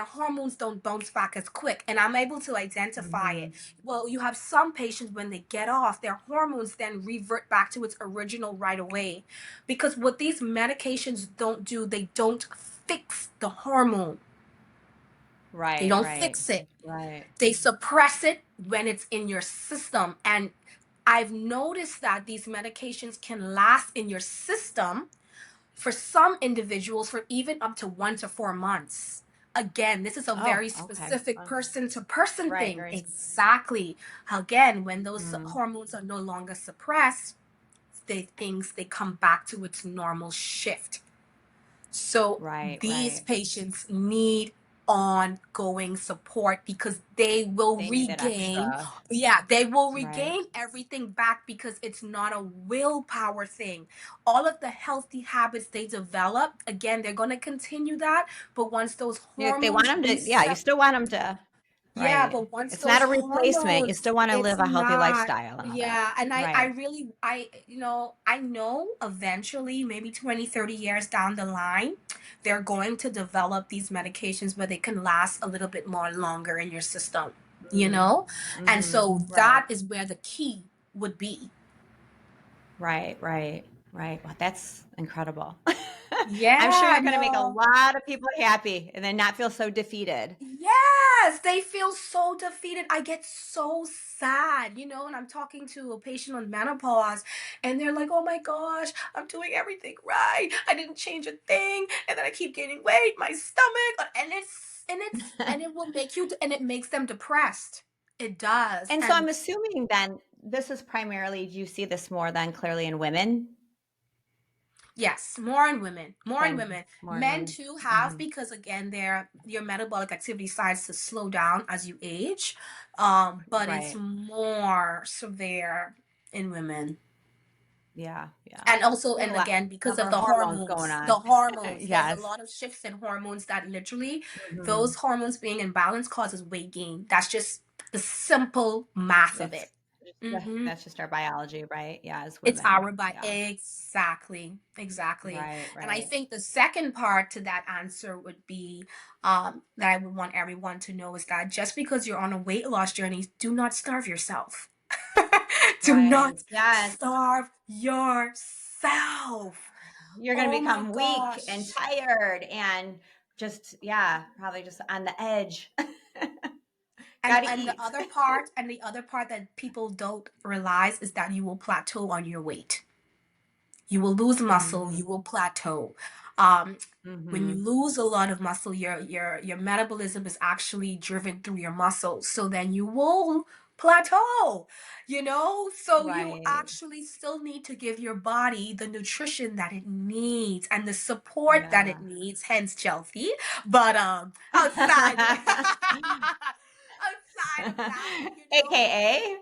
S2: hormones don't bounce back as quick. And I'm able to identify
S1: Mm-hmm.
S2: it. Well, you have some patients, when they get off, their hormones then revert back to its original right away. Because what these medications don't do, they don't fix the hormone. They
S1: Right,
S2: don't
S1: right,
S2: fix it.
S1: right.
S2: They suppress it when it's in your system. And I've noticed that these medications can last in your system For some individuals, for even up to 1 to 4 months. Again, this is a
S1: Oh,
S2: very
S1: okay.
S2: specific person to person
S1: Right,
S2: thing.
S1: very specific.
S2: Exactly. Again, when those
S1: Mm,
S2: hormones are no longer suppressed, they come back to its normal shift. So
S1: right,
S2: these
S1: right.
S2: patients need ongoing support because they will
S1: They need that
S2: regain,
S1: extra.
S2: yeah, they will
S1: Right.
S2: regain everything back because it's not a willpower thing. All of the healthy habits they develop, again, they're going to continue that, but once those
S1: If they want
S2: hormones
S1: them to, yeah, you
S2: reset,
S1: still want them to,
S2: yeah,
S1: right.
S2: but once
S1: It's not
S2: those
S1: a replacement. You
S2: hormones,
S1: still want to
S2: it's
S1: live a healthy
S2: not.
S1: lifestyle and all that.
S2: Yeah, and I
S1: Right.
S2: really, I know eventually, maybe 20, 30 years down the line, they're going to develop these medications where they can last a little bit more longer in your system, you
S1: Mm,
S2: know? And
S1: mm-hmm.
S2: so
S1: Right.
S2: that is where the key would be.
S1: Right, right, right. Well, that's incredible. I'm sure
S2: Yeah,
S1: you're going to make a
S2: no.
S1: lot of people happy and then not feel so defeated.
S2: Yes, they feel so defeated. I get so sad, and I'm talking to a patient on menopause, and they're like, "Oh my gosh, I'm doing everything right. I didn't change a thing, and then I keep gaining weight, my stomach, and it will make you, and it makes them depressed. It does,
S1: And so
S2: and
S1: I'm assuming then this is primarily, do you see this more than clearly in women
S2: yes, more in women, more in
S1: than
S2: women.
S1: more in
S2: Men
S1: women?
S2: too have
S1: Hmm.
S2: because again, your metabolic activity starts to slow down as you age, but it's
S1: Right.
S2: more severe in women.
S1: Yeah, yeah.
S2: And also,
S1: We have
S2: and
S1: a lot
S2: again, because
S1: number
S2: of
S1: of
S2: the
S1: hormones going
S2: hormones,
S1: on.
S2: there's a
S1: Yes.
S2: lot of shifts in hormones that literally, those
S1: Hmm.
S2: hormones being in balance causes weight gain. That's just the simple math of
S1: It's
S2: it. Hmm.
S1: that's just our biology, right? Yeah, as
S2: It's
S1: women.
S2: our by
S1: Yeah.
S2: exactly, exactly.
S1: Right,
S2: And I
S1: right.
S2: think the second part to that answer would be that I would want everyone to know is that just because you're on a weight loss journey, do not starve yourself. Do
S1: Right.
S2: not
S1: Yes.
S2: starve yourself.
S1: You're going to
S2: Oh my
S1: become weak and
S2: gosh.
S1: tired and just, yeah, probably just on the edge.
S2: And
S1: Got to
S2: and the
S1: eat.
S2: other part, and the other part that people don't realize is that you will plateau on your weight. You will lose muscle,
S1: Hmm.
S2: you will plateau. Um, when you
S1: Hmm.
S2: lose a lot of muscle, your metabolism is actually driven through your muscles. So then you will plateau, So you
S1: Right.
S2: actually still need to give your body the nutrition that it needs and the support that it
S1: Yeah.
S2: needs, hence Jealthy. But outside outside of that,
S1: AKA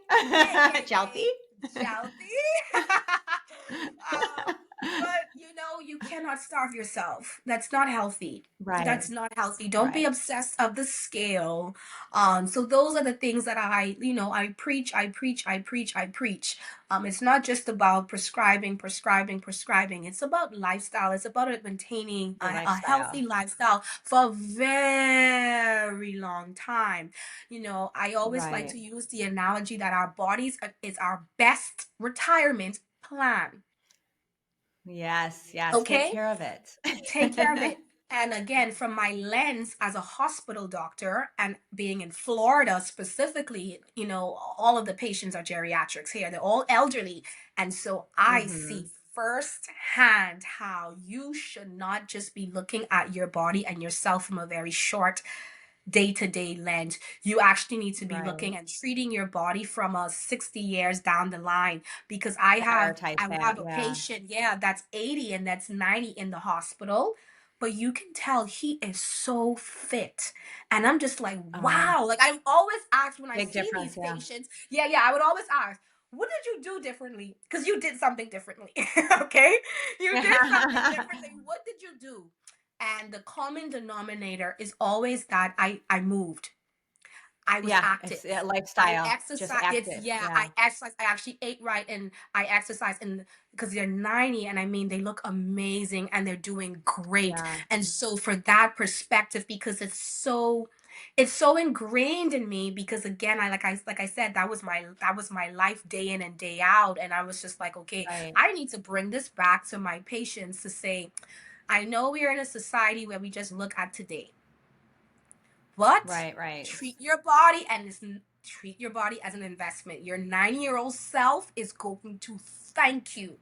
S1: Jealthy.
S2: AKA Jealthy. But you cannot starve yourself. That's not healthy.
S1: Right.
S2: That's not healthy. Don't be
S1: Right.
S2: obsessed of the scale. So those are the things that I preach, I preach, I preach, I preach. It's not just about prescribing, prescribing, prescribing. It's about lifestyle. It's about maintaining
S1: The
S2: a healthy
S1: lifestyle.
S2: lifestyle for a very long time. I always like
S1: Right.
S2: to use the analogy that our bodies is our best retirement plan.
S1: Yes. Yes. Take
S2: Okay?
S1: care of it.
S2: Take care of it. And again, from my lens as a hospital doctor and being in Florida specifically, all of the patients are geriatrics here. They're all elderly. And so I see
S1: Hmm.
S2: firsthand how you should not just be looking at your body and yourself from a very short day-to-day lens. You actually need to be
S1: Right.
S2: looking and treating your body from a 60 years down the line because I have
S1: Prioritize
S2: I
S1: that.
S2: have a
S1: Yeah.
S2: patient, yeah, that's 80 and that's 90 in the hospital, but you can tell he is so fit. And I'm just like,
S1: Oh,
S2: wow. Like I always ask when I
S1: big
S2: see
S1: difference.
S2: these
S1: Yeah.
S2: patients, yeah, I would always ask, what did you do differently? Because you did something differently. Okay? You did something differently. What did you do? And the common denominator is always that I moved. I was
S1: Yeah.
S2: active.
S1: It's a
S2: I
S1: lifestyle. Just
S2: exercise. It's
S1: active.
S2: yeah.
S1: Yeah.
S2: I exercise. I actually ate right, and I exercise. And because they're 90, and I mean they look amazing, and they're doing great.
S1: Yeah.
S2: And so for that perspective, because it's so ingrained in me. Because again, like I said, that was my life day in and day out, and I was just like, okay,
S1: Right.
S2: I need to bring this back to my patients to say, I know we are in a society where we just look at today. But
S1: Right. Right.
S2: treat your body as an investment. Your 90-year-old self is going to thank you.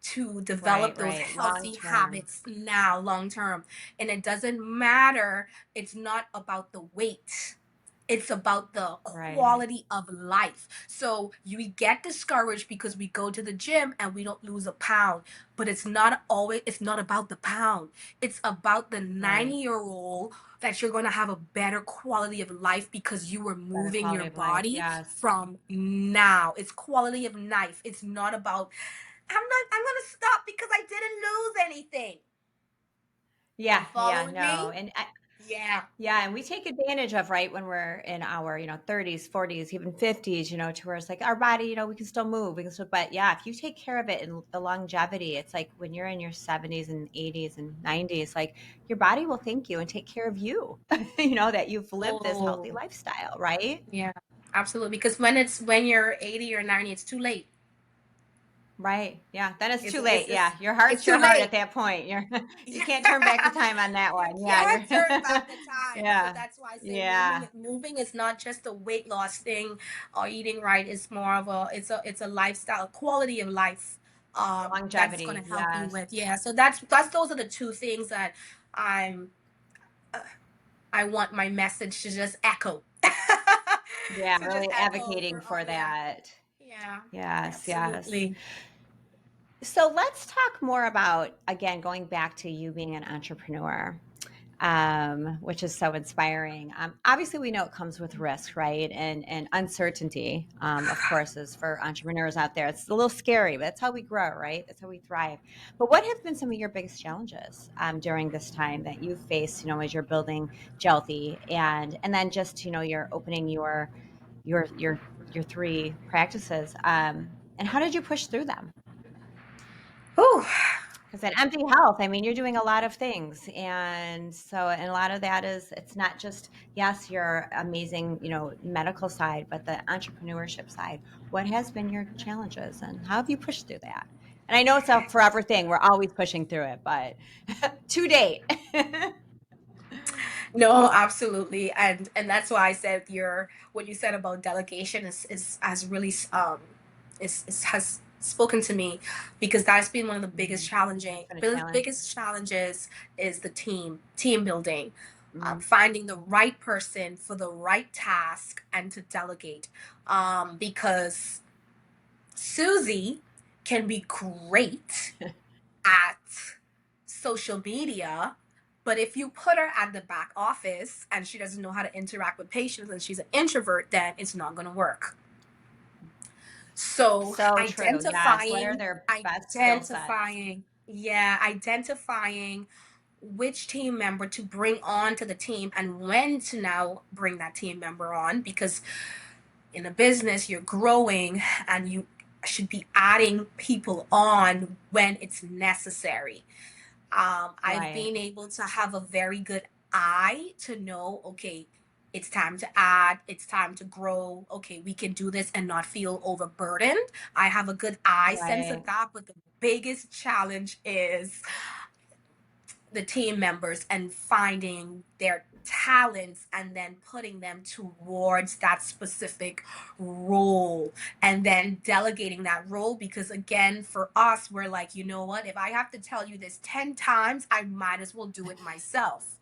S2: to develop
S1: Right,
S2: those
S1: right. Long
S2: healthy
S1: term.
S2: habits now, long term. And it doesn't matter, it's not about the weight. It's about the
S1: Right.
S2: quality of life. So we get discouraged because we go to the gym and we don't lose a pound. But it's not about the pound. It's about the
S1: Right.
S2: 90-year-old that you're going to have a better quality of life because you were
S1: Better
S2: moving your
S1: quality of life.
S2: body
S1: Yes.
S2: from now. It's quality of life. It's not about, I'm going to stop because I didn't lose anything. You
S1: Yeah, yeah,
S2: following me?
S1: no.
S2: Yeah.
S1: Yeah, and we take advantage of, right, when we're in our, 30s, 40s, even 50s, to where it's like our body, we can still move, we can still, but yeah, if you take care of it and the longevity, it's like when you're in your 70s and 80s and 90s, like your body will thank you and take care of you, that you've lived this healthy
S2: Oh,
S1: lifestyle, right?
S2: yeah, absolutely. Because when you're 80 or 90, it's too late.
S1: Right. Yeah. Then it's too
S2: It's
S1: late.
S2: just
S1: Yeah. Your heart's
S2: it's too
S1: your heart at
S2: late.
S1: that point. You
S2: Yeah.
S1: can't turn back the time on that
S2: You
S1: one. Yeah.
S2: can't turn back the time. So
S1: Yeah.
S2: that's why I say
S1: Yeah.
S2: moving is not just a weight loss thing or eating right. It's more of a lifestyle, quality of life. That's
S1: Longevity.
S2: gonna help you
S1: Yes.
S2: with. Yeah. So that's those are the two things that I'm I want my message to just echo.
S1: Yeah.
S2: To just
S1: Really
S2: echo
S1: advocating
S2: for
S1: for
S2: yeah.
S1: that.
S2: Yeah.
S1: Yes. Yes.
S2: Absolutely.
S1: So let's talk more about, again, going back to you being an entrepreneur, which is so inspiring. Obviously, we know it comes with risk, right? And uncertainty, of course, is for entrepreneurs out there. It's a little scary, but that's how we grow, right? That's how we thrive. But what have been some of your biggest challenges during this time that you've faced, as you're building Jealthy, and then just, you're opening your your your three practices, and how did you push through them?
S2: Whew.
S1: Because at EMDI Health, I mean, you're doing a lot of things. And a lot of that is, it's not just, yes, your amazing, medical side, but the entrepreneurship side. What has been your challenges and how have you pushed through that? And I know it's a forever thing. We're always pushing through it, but to date.
S2: No, absolutely, and that's why I said your what you said about delegation is has really is has spoken to me because that's been one of the
S1: Mhm. That's been a challenge.
S2: biggest challenges is the team building,
S1: Mhm.
S2: finding the right person for the right task and to delegate, because Susie can be great at social media, but if you put her at the back office and she doesn't know how to interact with patients and she's an introvert, then it's not going to work. So
S1: So true. Yes. What are their best skill sets?
S2: yeah, identifying which team member to bring on to the team and when to now bring that team member on, because in a business you're growing and you should be adding people on when it's necessary. I've
S1: Right.
S2: been able to have a very good eye to know, okay, it's time to add, it's time to grow. Okay, we can do this and not feel overburdened. I have a good eye sense of
S1: Right.
S2: that, but the biggest challenge is the team members and finding their talents and then putting them towards that specific role and then delegating that role, because again for us we're like, you know what, if I have to tell you this 10 times I might as well do it myself.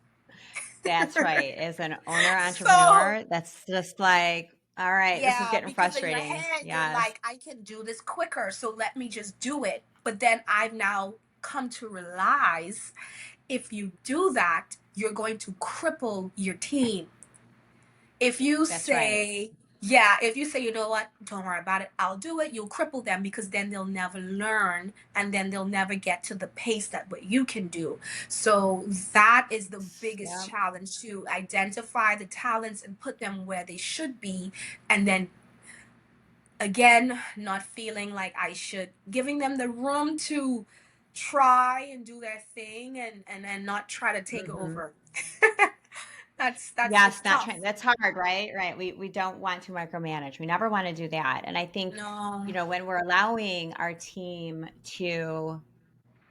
S1: That's right. As an owner
S2: So
S1: entrepreneur, that's just like, all right, this is
S2: yeah,
S1: getting
S2: because in your
S1: frustrating.
S2: head you're
S1: Yes.
S2: like, I can do this quicker, so let me just do it. But then I've now come to realize if you do that, you're going to cripple your team. If you
S1: That's right.
S2: say, yeah, if you say, you know what, don't worry about it, I'll do it, you'll cripple them because then they'll never learn and then they'll never get to the pace that what you can do. So that is the biggest
S1: Yeah.
S2: challenge, to identify the talents and put them where they should be. And then again, not feeling like I should, giving them the room to try and do their thing and not try to take
S1: Hmm.
S2: over. That's it's
S1: Yes, not
S2: tough.
S1: trying. That's hard, right? Right. We don't want to micromanage. We never want to do that. And I think,
S2: No.
S1: when we're allowing our team to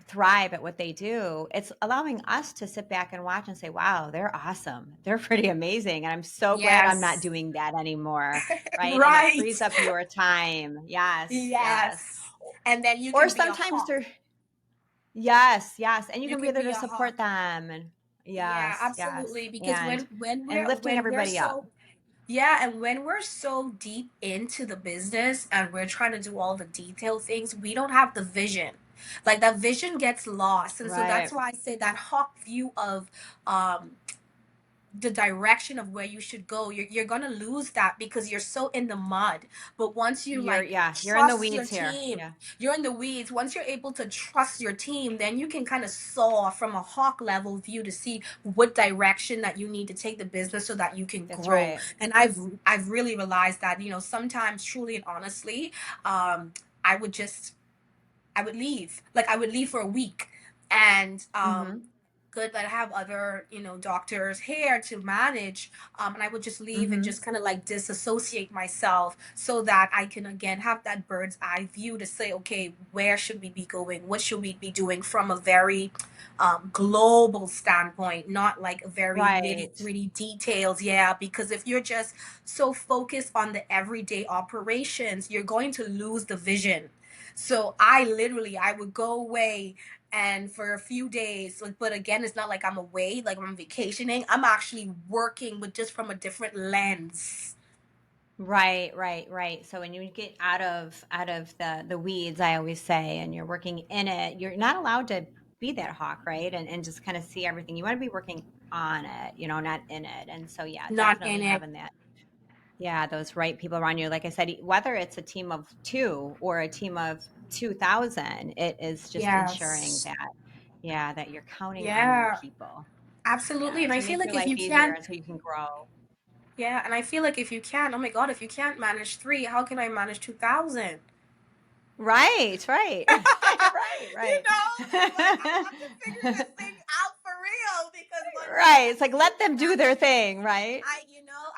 S1: thrive at what they do, it's allowing us to sit back and watch and say, wow, they're awesome. They're pretty amazing. And I'm so glad I'm not
S2: Yes.
S1: doing that anymore. Right. And it
S2: Right.
S1: frees up your time. Yes. Yes.
S2: Yes. And then you
S1: Or
S2: can be a
S1: sometimes
S2: hawk.
S1: they're, yes, yes. And you
S2: You
S1: can be
S2: can
S1: there
S2: be
S1: to
S2: a
S1: support
S2: hawk.
S1: them. And
S2: Yeah,
S1: yes, yes.
S2: absolutely. Because
S1: And lifting
S2: when we're
S1: everybody up.
S2: so yeah, and when we're so deep into the business and we're trying to do all the detailed things, we don't have the vision. Like that vision gets lost. And so that's
S1: Right.
S2: why I say that hawk view of um the direction of where you should go, you're gonna lose that because you're so in the mud. But once you like
S1: You're in the
S2: trust your
S1: weeds here.
S2: team,
S1: Yeah.
S2: you're in the weeds. Once you're able to trust your team, then you can kind of saw from a hawk level view to see what direction that you need to take the business so that you can
S1: That's
S2: grow.
S1: right.
S2: And I've really realized that, you know, sometimes truly and honestly, I would just I would leave. Like I would leave for a week, and
S1: Mm-hmm.
S2: good that I have other, you know, doctors here to manage. And I would just leave and
S1: Mm-hmm.
S2: just kind of like disassociate myself so that I can again have that bird's eye view to say, okay, where should we be going? What should we be doing from a very global standpoint, not like a very nitty
S1: Right.
S2: gritty details. Yeah, because if you're just so focused on the everyday operations, you're going to lose the vision. So I would go away and for a few days, like, but again, it's not like I'm away, like I'm vacationing. I'm actually working, but just from a different lens.
S1: Right, right, right. So when you get out of the weeds, I always say, and you're working in it, you're not allowed to be that hawk, right? And just kind of see everything. You want to be working on it, not in it. And so yeah,
S2: Not
S1: definitely
S2: in it.
S1: having that. Yeah, those right people around you. Like I said, whether it's a team of 2 or a team of 2,000, it is just ensuring
S2: Yes.
S1: that yeah, that you're counting on your
S2: Yeah,
S1: people.
S2: absolutely.
S1: Yeah,
S2: And I
S1: to
S2: feel
S1: make
S2: like
S1: your
S2: if
S1: life
S2: you
S1: easier
S2: can,
S1: and so you can grow.
S2: yeah, and I feel like if you can, oh my God, if you can't manage three, how can I manage 2,000?
S1: Right, right. Right,
S2: You
S1: right.
S2: know, it's like I have to figure this thing out for real because one day
S1: Right.
S2: I
S1: It's like
S2: see
S1: let
S2: me
S1: them do their
S2: managing.
S1: thing, right?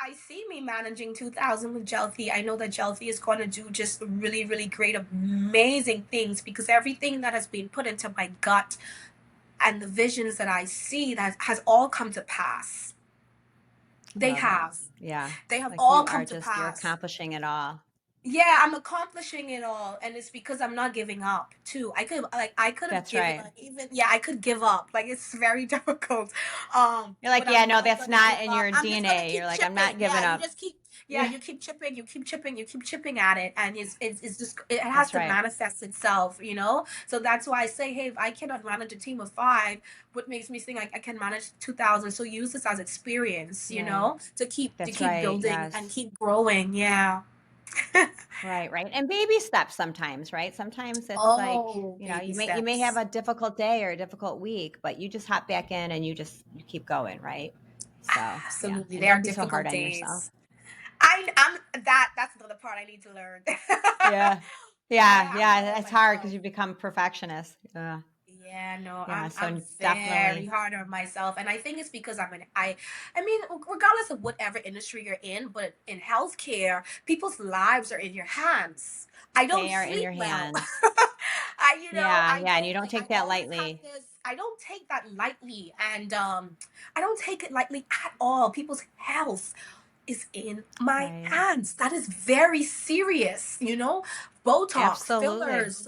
S2: I see me managing 2,000 with Jealthy. I know that Jealthy is going to do just really, really great, amazing things because everything that has been put into my gut and the visions that I see that has all come to pass. They
S1: Love it.
S2: have.
S1: Yeah.
S2: They have
S1: Like
S2: all
S1: you
S2: come
S1: are
S2: to
S1: just you're
S2: pass.
S1: accomplishing it all.
S2: Yeah, I'm accomplishing it all, and it's because I'm not giving up too. I could have
S1: That's
S2: given
S1: right.
S2: like even yeah, I could give up. Like it's very difficult.
S1: You're like,
S2: But
S1: yeah,
S2: I'm
S1: no,
S2: not
S1: that's
S2: gonna
S1: not
S2: give
S1: in
S2: up.
S1: your
S2: I'm just gonna
S1: DNA. You're
S2: keep
S1: like, I'm not
S2: chipping. Yeah,
S1: giving up. Yeah,
S2: you keep chipping, you keep chipping, you keep chipping at it, and it's just it has
S1: that's
S2: to
S1: right.
S2: manifest itself, you know. So that's why I say, hey, if I cannot manage a team of five, what makes me think I can manage 2,000? So use this as experience, you
S1: Right.
S2: know, to
S1: That's
S2: keep
S1: right.
S2: building and
S1: Yes.
S2: keep growing. Yeah.
S1: Right, right. And baby steps sometimes, right? Sometimes it's like,
S2: Oh, baby
S1: you may have
S2: steps.
S1: a difficult day or a difficult week, but you just hop back in and you keep going, right? So, yeah.
S2: Absolutely.
S1: And
S2: There are
S1: don't be so hard
S2: difficult
S1: on yourself.
S2: days. That's another part I need to learn.
S1: Yeah.
S2: Yeah,
S1: Yeah,
S2: I'm hard
S1: yeah,
S2: on
S1: it's hard because
S2: myself.
S1: you become perfectionist. Yeah.
S2: Yeah, no,
S1: Yeah,
S2: I'm
S1: so
S2: very
S1: definitely
S2: hard on myself, and I think it's because I mean, regardless of whatever industry you're in, but in healthcare, people's lives are in your hands. I don't
S1: they are in
S2: sleep
S1: your
S2: well.
S1: hands. Yeah,
S2: I
S1: yeah, and
S2: don't
S1: you don't
S2: like. I
S1: take that
S2: always have
S1: lightly.
S2: this. I don't take that lightly, and I don't take it lightly at all. People's health is in my
S1: Right.
S2: hands. That is very serious, you know? Botox,
S1: Absolutely.
S2: fillers,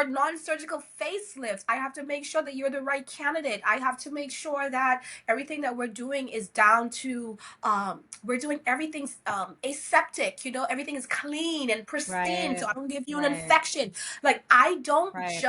S2: non-surgical facelifts. I have to make sure that you're the right candidate. I have to make sure that everything that we're doing is down to we're doing everything aseptic, you know, everything is clean and pristine so
S1: Right.
S2: I don't give you an
S1: Right.
S2: infection. Like
S1: Right.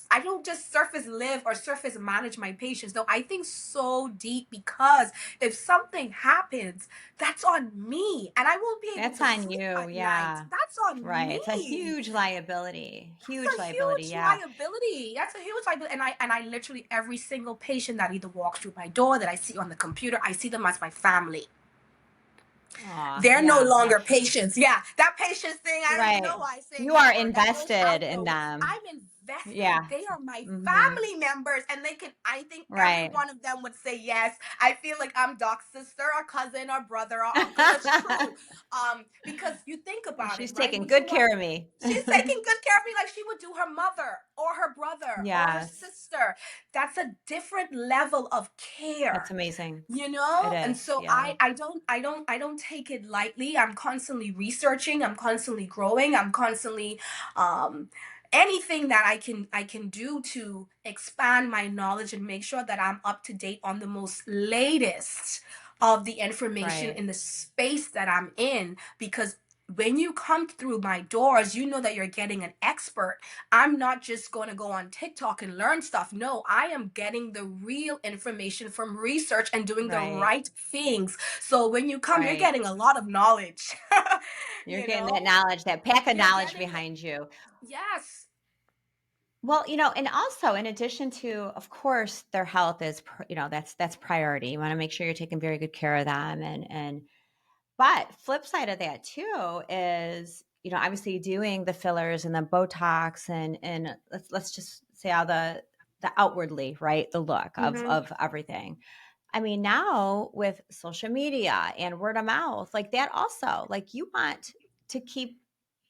S2: I don't just surface live or surface manage my patients. No, I think so deep because if something happens, that's on me and I won't be able
S1: That's
S2: to
S1: on
S2: sleep
S1: you.
S2: at night.
S1: Yeah.
S2: That's on
S1: Right.
S2: me.
S1: It's a huge liability.
S2: That's
S1: Huge
S2: a
S1: liability.
S2: huge
S1: Yeah.
S2: liability. That's a huge liability. And I literally every single patient that either walks through my door that I see on the computer, I see them as my family.
S1: Aw,
S2: They're no
S1: yeah. Yeah.
S2: longer patients. Yeah, that patients thing, I don't even
S1: Right.
S2: know why I'm saying
S1: You
S2: that
S1: are
S2: word. That goes out
S1: invested in
S2: the
S1: them.
S2: I'm best friend.
S1: Yeah.
S2: They are my
S1: Hmm.
S2: family members. And I think every
S1: Right.
S2: one of them would say yes. I feel like I'm Doc's sister or cousin or brother or uncle. It's true. Because you think about it,
S1: She's
S2: right?
S1: taking
S2: Would you
S1: good
S2: want,
S1: care of me.
S2: she's taking good care of me like she would do her mother or her brother or her
S1: Yes.
S2: sister. That's a different level of
S1: That's
S2: care,
S1: amazing.
S2: you
S1: It
S2: know. And
S1: is.
S2: so
S1: Yeah.
S2: I don't take it lightly. I'm constantly researching, I'm constantly growing, I'm constantly um anything that I can do to expand my knowledge and make sure that I'm up to date on the most latest of the information
S1: Right.
S2: in the space that I'm in. Because when you come through my doors, you know that you're getting an expert. I'm not just going to go on TikTok and learn stuff. No, I am getting the real information from research and doing the
S1: Right.
S2: right things. So when you come, you're
S1: Right.
S2: getting a lot of knowledge.
S1: You're
S2: You
S1: getting that
S2: know,
S1: knowledge, that pack of
S2: you're
S1: knowledge
S2: getting,
S1: behind you.
S2: yes,
S1: Well, and also in addition to, of course, their health is, that's priority. You want to make sure you're taking very good care of them, but flip side of that too is, obviously doing the fillers and the Botox and let's just say all the outwardly, right, the look of
S2: hmm,
S1: of everything. I mean, now with social media and word of mouth, like that also, like you want to keep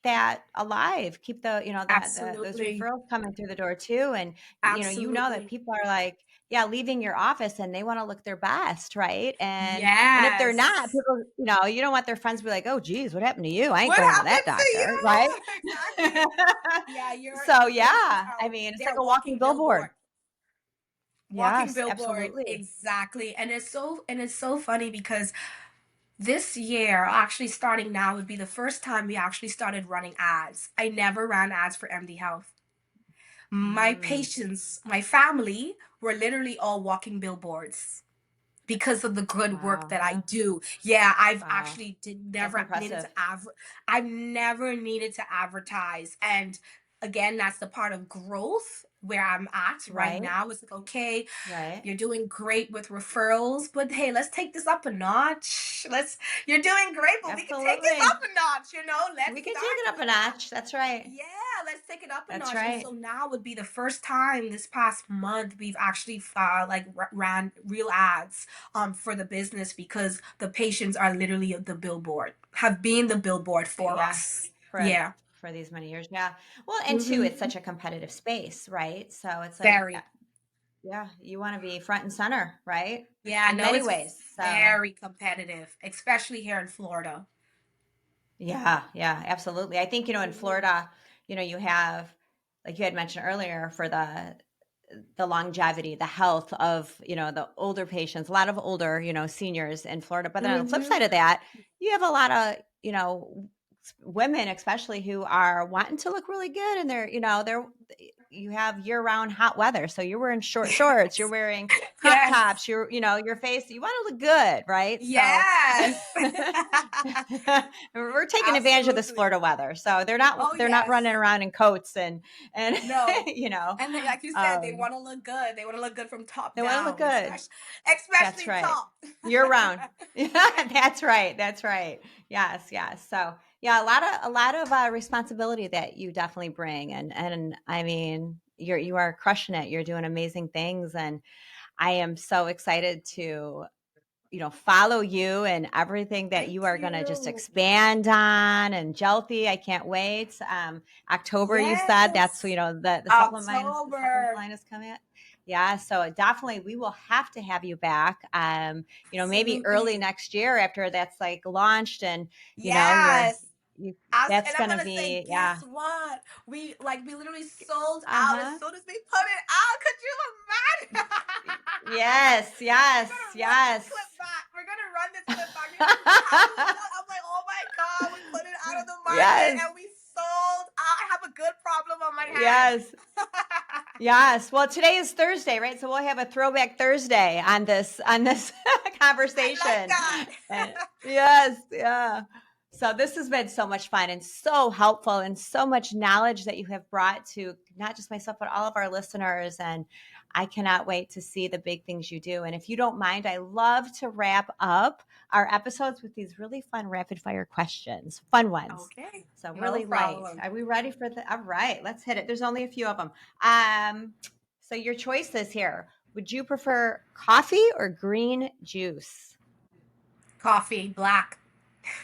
S1: that alive, keep those
S2: absolutely,
S1: referrals coming through the door too. And that
S2: absolutely,
S1: people are like, yeah, leaving your office and they want to look their best, right? And if they're not,
S2: yes.
S1: people, you don't want their friends to be like, oh geez, what happened to you? I ain't
S2: What
S1: going to that
S2: happened to
S1: doctor, right?
S2: you? Exactly. Yeah,
S1: So
S2: your patients
S1: yeah, I
S2: are,
S1: mean, it's like
S2: they're
S1: a walking
S2: walking
S1: billboard.
S2: billboard. Walking
S1: Yes,
S2: billboard,
S1: absolutely.
S2: exactly. And it's so funny because this year, actually starting now, would be the first time we actually started running ads. I never ran ads for MD Health. My
S1: Mm,
S2: patients, my family were literally all walking billboards because of the good work
S1: wow.
S2: that I
S1: Yeah.
S2: do. Yeah, I've
S1: Wow.
S2: actually did
S1: That's
S2: never needed
S1: impressive.
S2: to I've never needed to advertise. And again, that's the part of growth where I'm at right
S1: Right.
S2: now. It's like, okay,
S1: Right.
S2: you're doing great with referrals, but hey, let's take this up a notch. You're doing great, but we can take this
S1: Absolutely.
S2: up a notch, you know?
S1: We
S2: Let's
S1: can take
S2: start
S1: it up a notch. That's right.
S2: yeah, let's take it up a
S1: That's
S2: notch. And
S1: right.
S2: so now would be the first time this past month we've actually ran real ads for the business because the patients are literally the billboard, have been the billboard for
S1: Yeah.
S2: us.
S1: For
S2: Yeah.
S1: for these many years. Yeah. Well, and two, it's
S2: Hmm.
S1: such a competitive space, right? So it's like,
S2: Very.
S1: yeah, you want to be front and center, right?
S2: Yeah,
S1: In
S2: no,
S1: many
S2: it's
S1: ways. So
S2: very competitive, especially here in Florida.
S1: yeah, yeah, absolutely. I think, in
S2: Hmm.
S1: Florida, you have, like you had mentioned earlier, for the longevity, the health of, the older patients, a lot of older, seniors in Florida. But then on the flip
S2: Hmm.
S1: side of that, you have a lot of, women, especially, who are wanting to look really good, and you have year-round hot weather. So you're wearing short shorts, you're
S2: Yes.
S1: wearing crop
S2: Yes.
S1: tops, your face, you want to look good, right? So
S2: Yes.
S1: we're taking advantage of this
S2: Absolutely.
S1: Florida weather. So they're not
S2: Oh,
S1: they're not running
S2: yes.
S1: around in coats and
S2: No.
S1: you know,
S2: And they, like you said, they
S1: um,
S2: want to look good. They want to look good from top
S1: they want to look
S2: down,
S1: good. That's
S2: especially
S1: right.
S2: top.
S1: Year round. Yeah, that's right. That's right. Yes, yes. So yeah, a lot of responsibility that you definitely bring, and I mean, you are crushing it. You're doing amazing things, and I am so excited to follow you and everything that
S2: Thank
S1: you are going to just
S2: you.
S1: expand on. And Jealthy, I can't wait. October, you said that's,
S2: Yes.
S1: the supplement
S2: October.
S1: line is coming out. Yeah. So definitely we will have to have you back. Maybe early
S2: Absolutely.
S1: next year after that's like launched and,
S2: Yes.
S1: you,
S2: And
S1: that's
S2: I'm
S1: going to
S2: gonna say,
S1: be,
S2: guess
S1: yeah.
S2: what? We literally sold out as
S1: Uh-huh.
S2: soon as we put it out. Could you imagine?
S1: Yes,
S2: We're
S1: yes,
S2: gonna run this
S1: yes.
S2: clip back. We're gonna run this clip back. You're gonna see how we sold. I'm like, oh my god, we put it out of the market
S1: Yes,
S2: and we sold out. I have a good problem on my hands.
S1: yes. Yes. Well, today is Thursday, right? So we'll have a throwback Thursday on this
S2: I like
S1: conversation.
S2: that.
S1: And yes, yeah. So this has been so much fun and so helpful and so much knowledge that you have brought to not just myself but all of our listeners. And I cannot wait to see the big things you do. And if you don't mind, I love to wrap up our episodes with these really fun rapid fire questions, fun ones.
S2: Okay.
S1: So
S2: No
S1: really light.
S2: problem.
S1: Are we ready for the? All right, let's hit it. There's only a few of them. So your choices here. Would you prefer coffee or green juice?
S2: Coffee, black.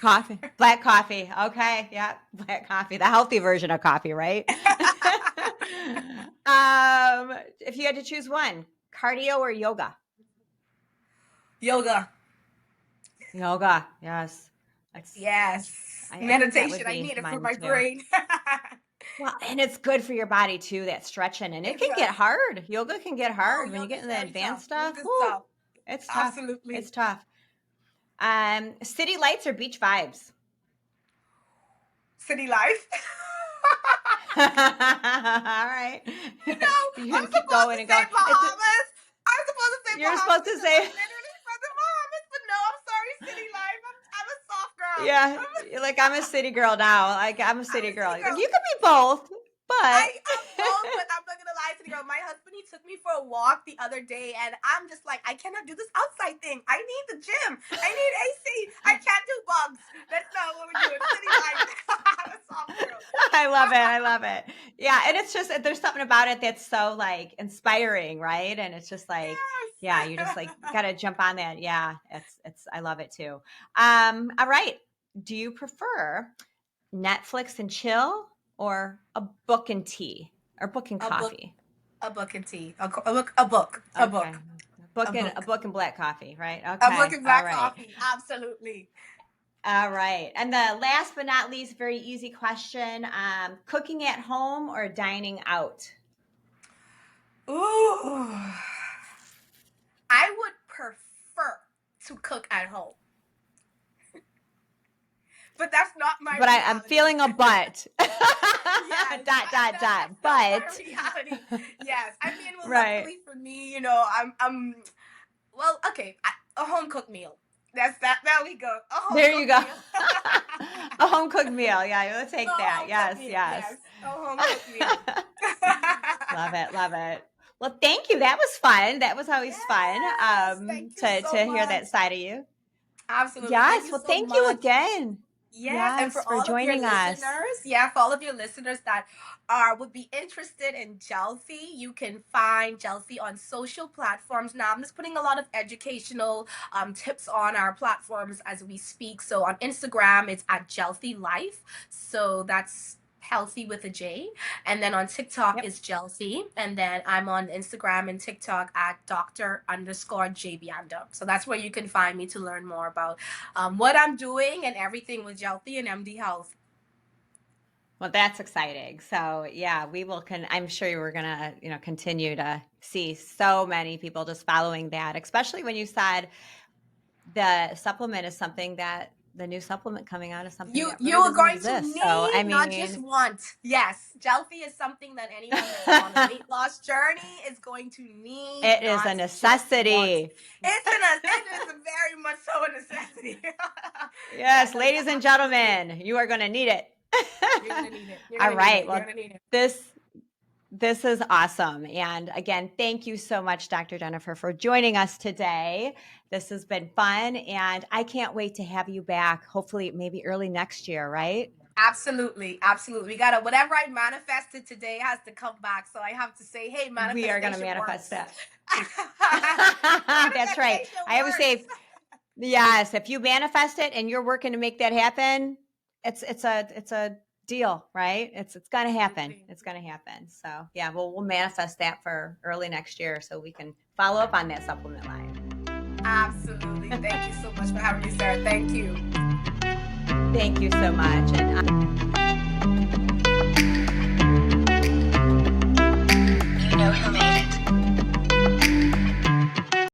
S1: Coffee, black coffee. Okay, yeah, black coffee, the healthy version of coffee, right? If you had to choose one, cardio or yoga?
S2: Yoga.
S1: Yoga, yes.
S2: Yes.
S1: I think that
S2: Meditation.
S1: would
S2: I
S1: be
S2: need it for
S1: mine
S2: my
S1: too.
S2: brain.
S1: Well, and it's good for your body too, that stretching. And it
S2: It
S1: can get
S2: does.
S1: hard. Yoga can get hard when you get
S2: Yoga's
S1: into the
S2: very tough.
S1: advanced stuff.
S2: Yoga's
S1: Whoo,
S2: tough.
S1: it's tough.
S2: Absolutely.
S1: It's tough. City lights or beach vibes?
S2: City life.
S1: All right.
S2: No,
S1: You're
S2: I'm
S1: gonna keep
S2: supposed
S1: going
S2: to
S1: and
S2: say
S1: going.
S2: Bahamas. I'm supposed to say
S1: You're
S2: Bahamas
S1: supposed to
S2: because
S1: say,
S2: I'm literally from the Bahamas, but no, I'm sorry, city life. I'm a soft girl.
S1: yeah, like I'm a city girl now. Like I'm a
S2: I'm
S1: city
S2: a
S1: girl.
S2: city
S1: Like
S2: girl.
S1: you could be both, but
S2: I'm both, but I'm not gonna lie, city girl. My husband, he took me for a walk the other day, and I'm just like, I cannot do this outside thing. I need the gym. I need AC. I can't do bugs. That's not what we're doing. City life. I'm a soft girl.
S1: I love it. I love it. Yeah, and it's just there's something about it that's so like inspiring, right? And it's just like, yeah, you just like gotta jump on that. Yeah, it's I love it too. All right. Do you prefer Netflix and chill or a book and tea or book and
S2: A book,
S1: coffee?
S2: a book and tea. A book, a book, a
S1: Okay.
S2: book, a
S1: A
S2: book.
S1: book and black coffee, right?
S2: A book
S1: Okay.
S2: and
S1: All
S2: black
S1: right.
S2: coffee. Absolutely.
S1: All right. And the last but not least, very easy question. Cooking at home or dining out?
S2: Ooh. I would prefer to cook at home. But that's not my
S1: But
S2: reality.
S1: I'm feeling a but.
S2: Yes,
S1: Dot.
S2: that's my
S1: But
S2: reality. Yes, I mean, well,
S1: right.
S2: luckily for me, I'm well, okay, a home cooked meal. That's that. There we go. A home
S1: There you
S2: cooked
S1: go.
S2: meal.
S1: A home cooked meal. Yeah, we'll take
S2: A
S1: that.
S2: home
S1: Yes,
S2: cooked meal.
S1: yes.
S2: Yes, a home cooked meal.
S1: Love it. Love it. Well, thank you. That was fun. That was always fun
S2: Yes, thank you so
S1: to hear
S2: much.
S1: that side of you.
S2: Absolutely. Thank
S1: Yes.
S2: you
S1: Well,
S2: so
S1: thank you
S2: much.
S1: again.
S2: Yes, and
S1: Yes,
S2: for
S1: for
S2: all of your
S1: joining us.
S2: listeners, for all of your listeners that would be interested in Jealthy, you can find Jealthy on social platforms. Now, I'm just putting a lot of educational tips on our platforms as we speak. So on Instagram, it's at Jealthy Life. So that's healthy with a J. And then on TikTok
S1: Yep.
S2: is Jealthy. And then I'm on Instagram and TikTok at Dr_J_Mbianda. So that's where you can find me to learn more about what I'm doing and everything with Jealthy and EMDI Health.
S1: Well, that's exciting. So yeah, we will I'm sure we're gonna, continue to see so many people just following that, especially when you said the supplement is something that the new supplement coming out is something that
S2: You
S1: really
S2: are
S1: doesn't
S2: going to
S1: exist. So I
S2: need, not just
S1: mean,
S2: want. Yes, Jealthy is something that anyone that's on a weight loss journey is going to need.
S1: it is a necessity.
S2: It is very much so a necessity.
S1: Yes, ladies and gentlemen, you are going to need it.
S2: You're gonna need it.
S1: All right.
S2: Well,
S1: this is awesome. And again, thank you so much, Dr. Jennifer, for joining us today. This has been fun, and I can't wait to have you back, hopefully maybe early next year, right?
S2: Absolutely. We gotta, whatever I manifested today has to come back. So I have to say, hey, manifestation
S1: We are going to manifest
S2: works.
S1: that. That's right. I always say, yes, if you manifest it and you're working to make that happen, it's a deal, right? It's going to happen. It's going to happen. So yeah, we'll manifest that for early next year so we can follow up on that supplement line.
S2: Absolutely. Thank you so much for having me, Sarah. Thank you.
S1: Thank you so much. And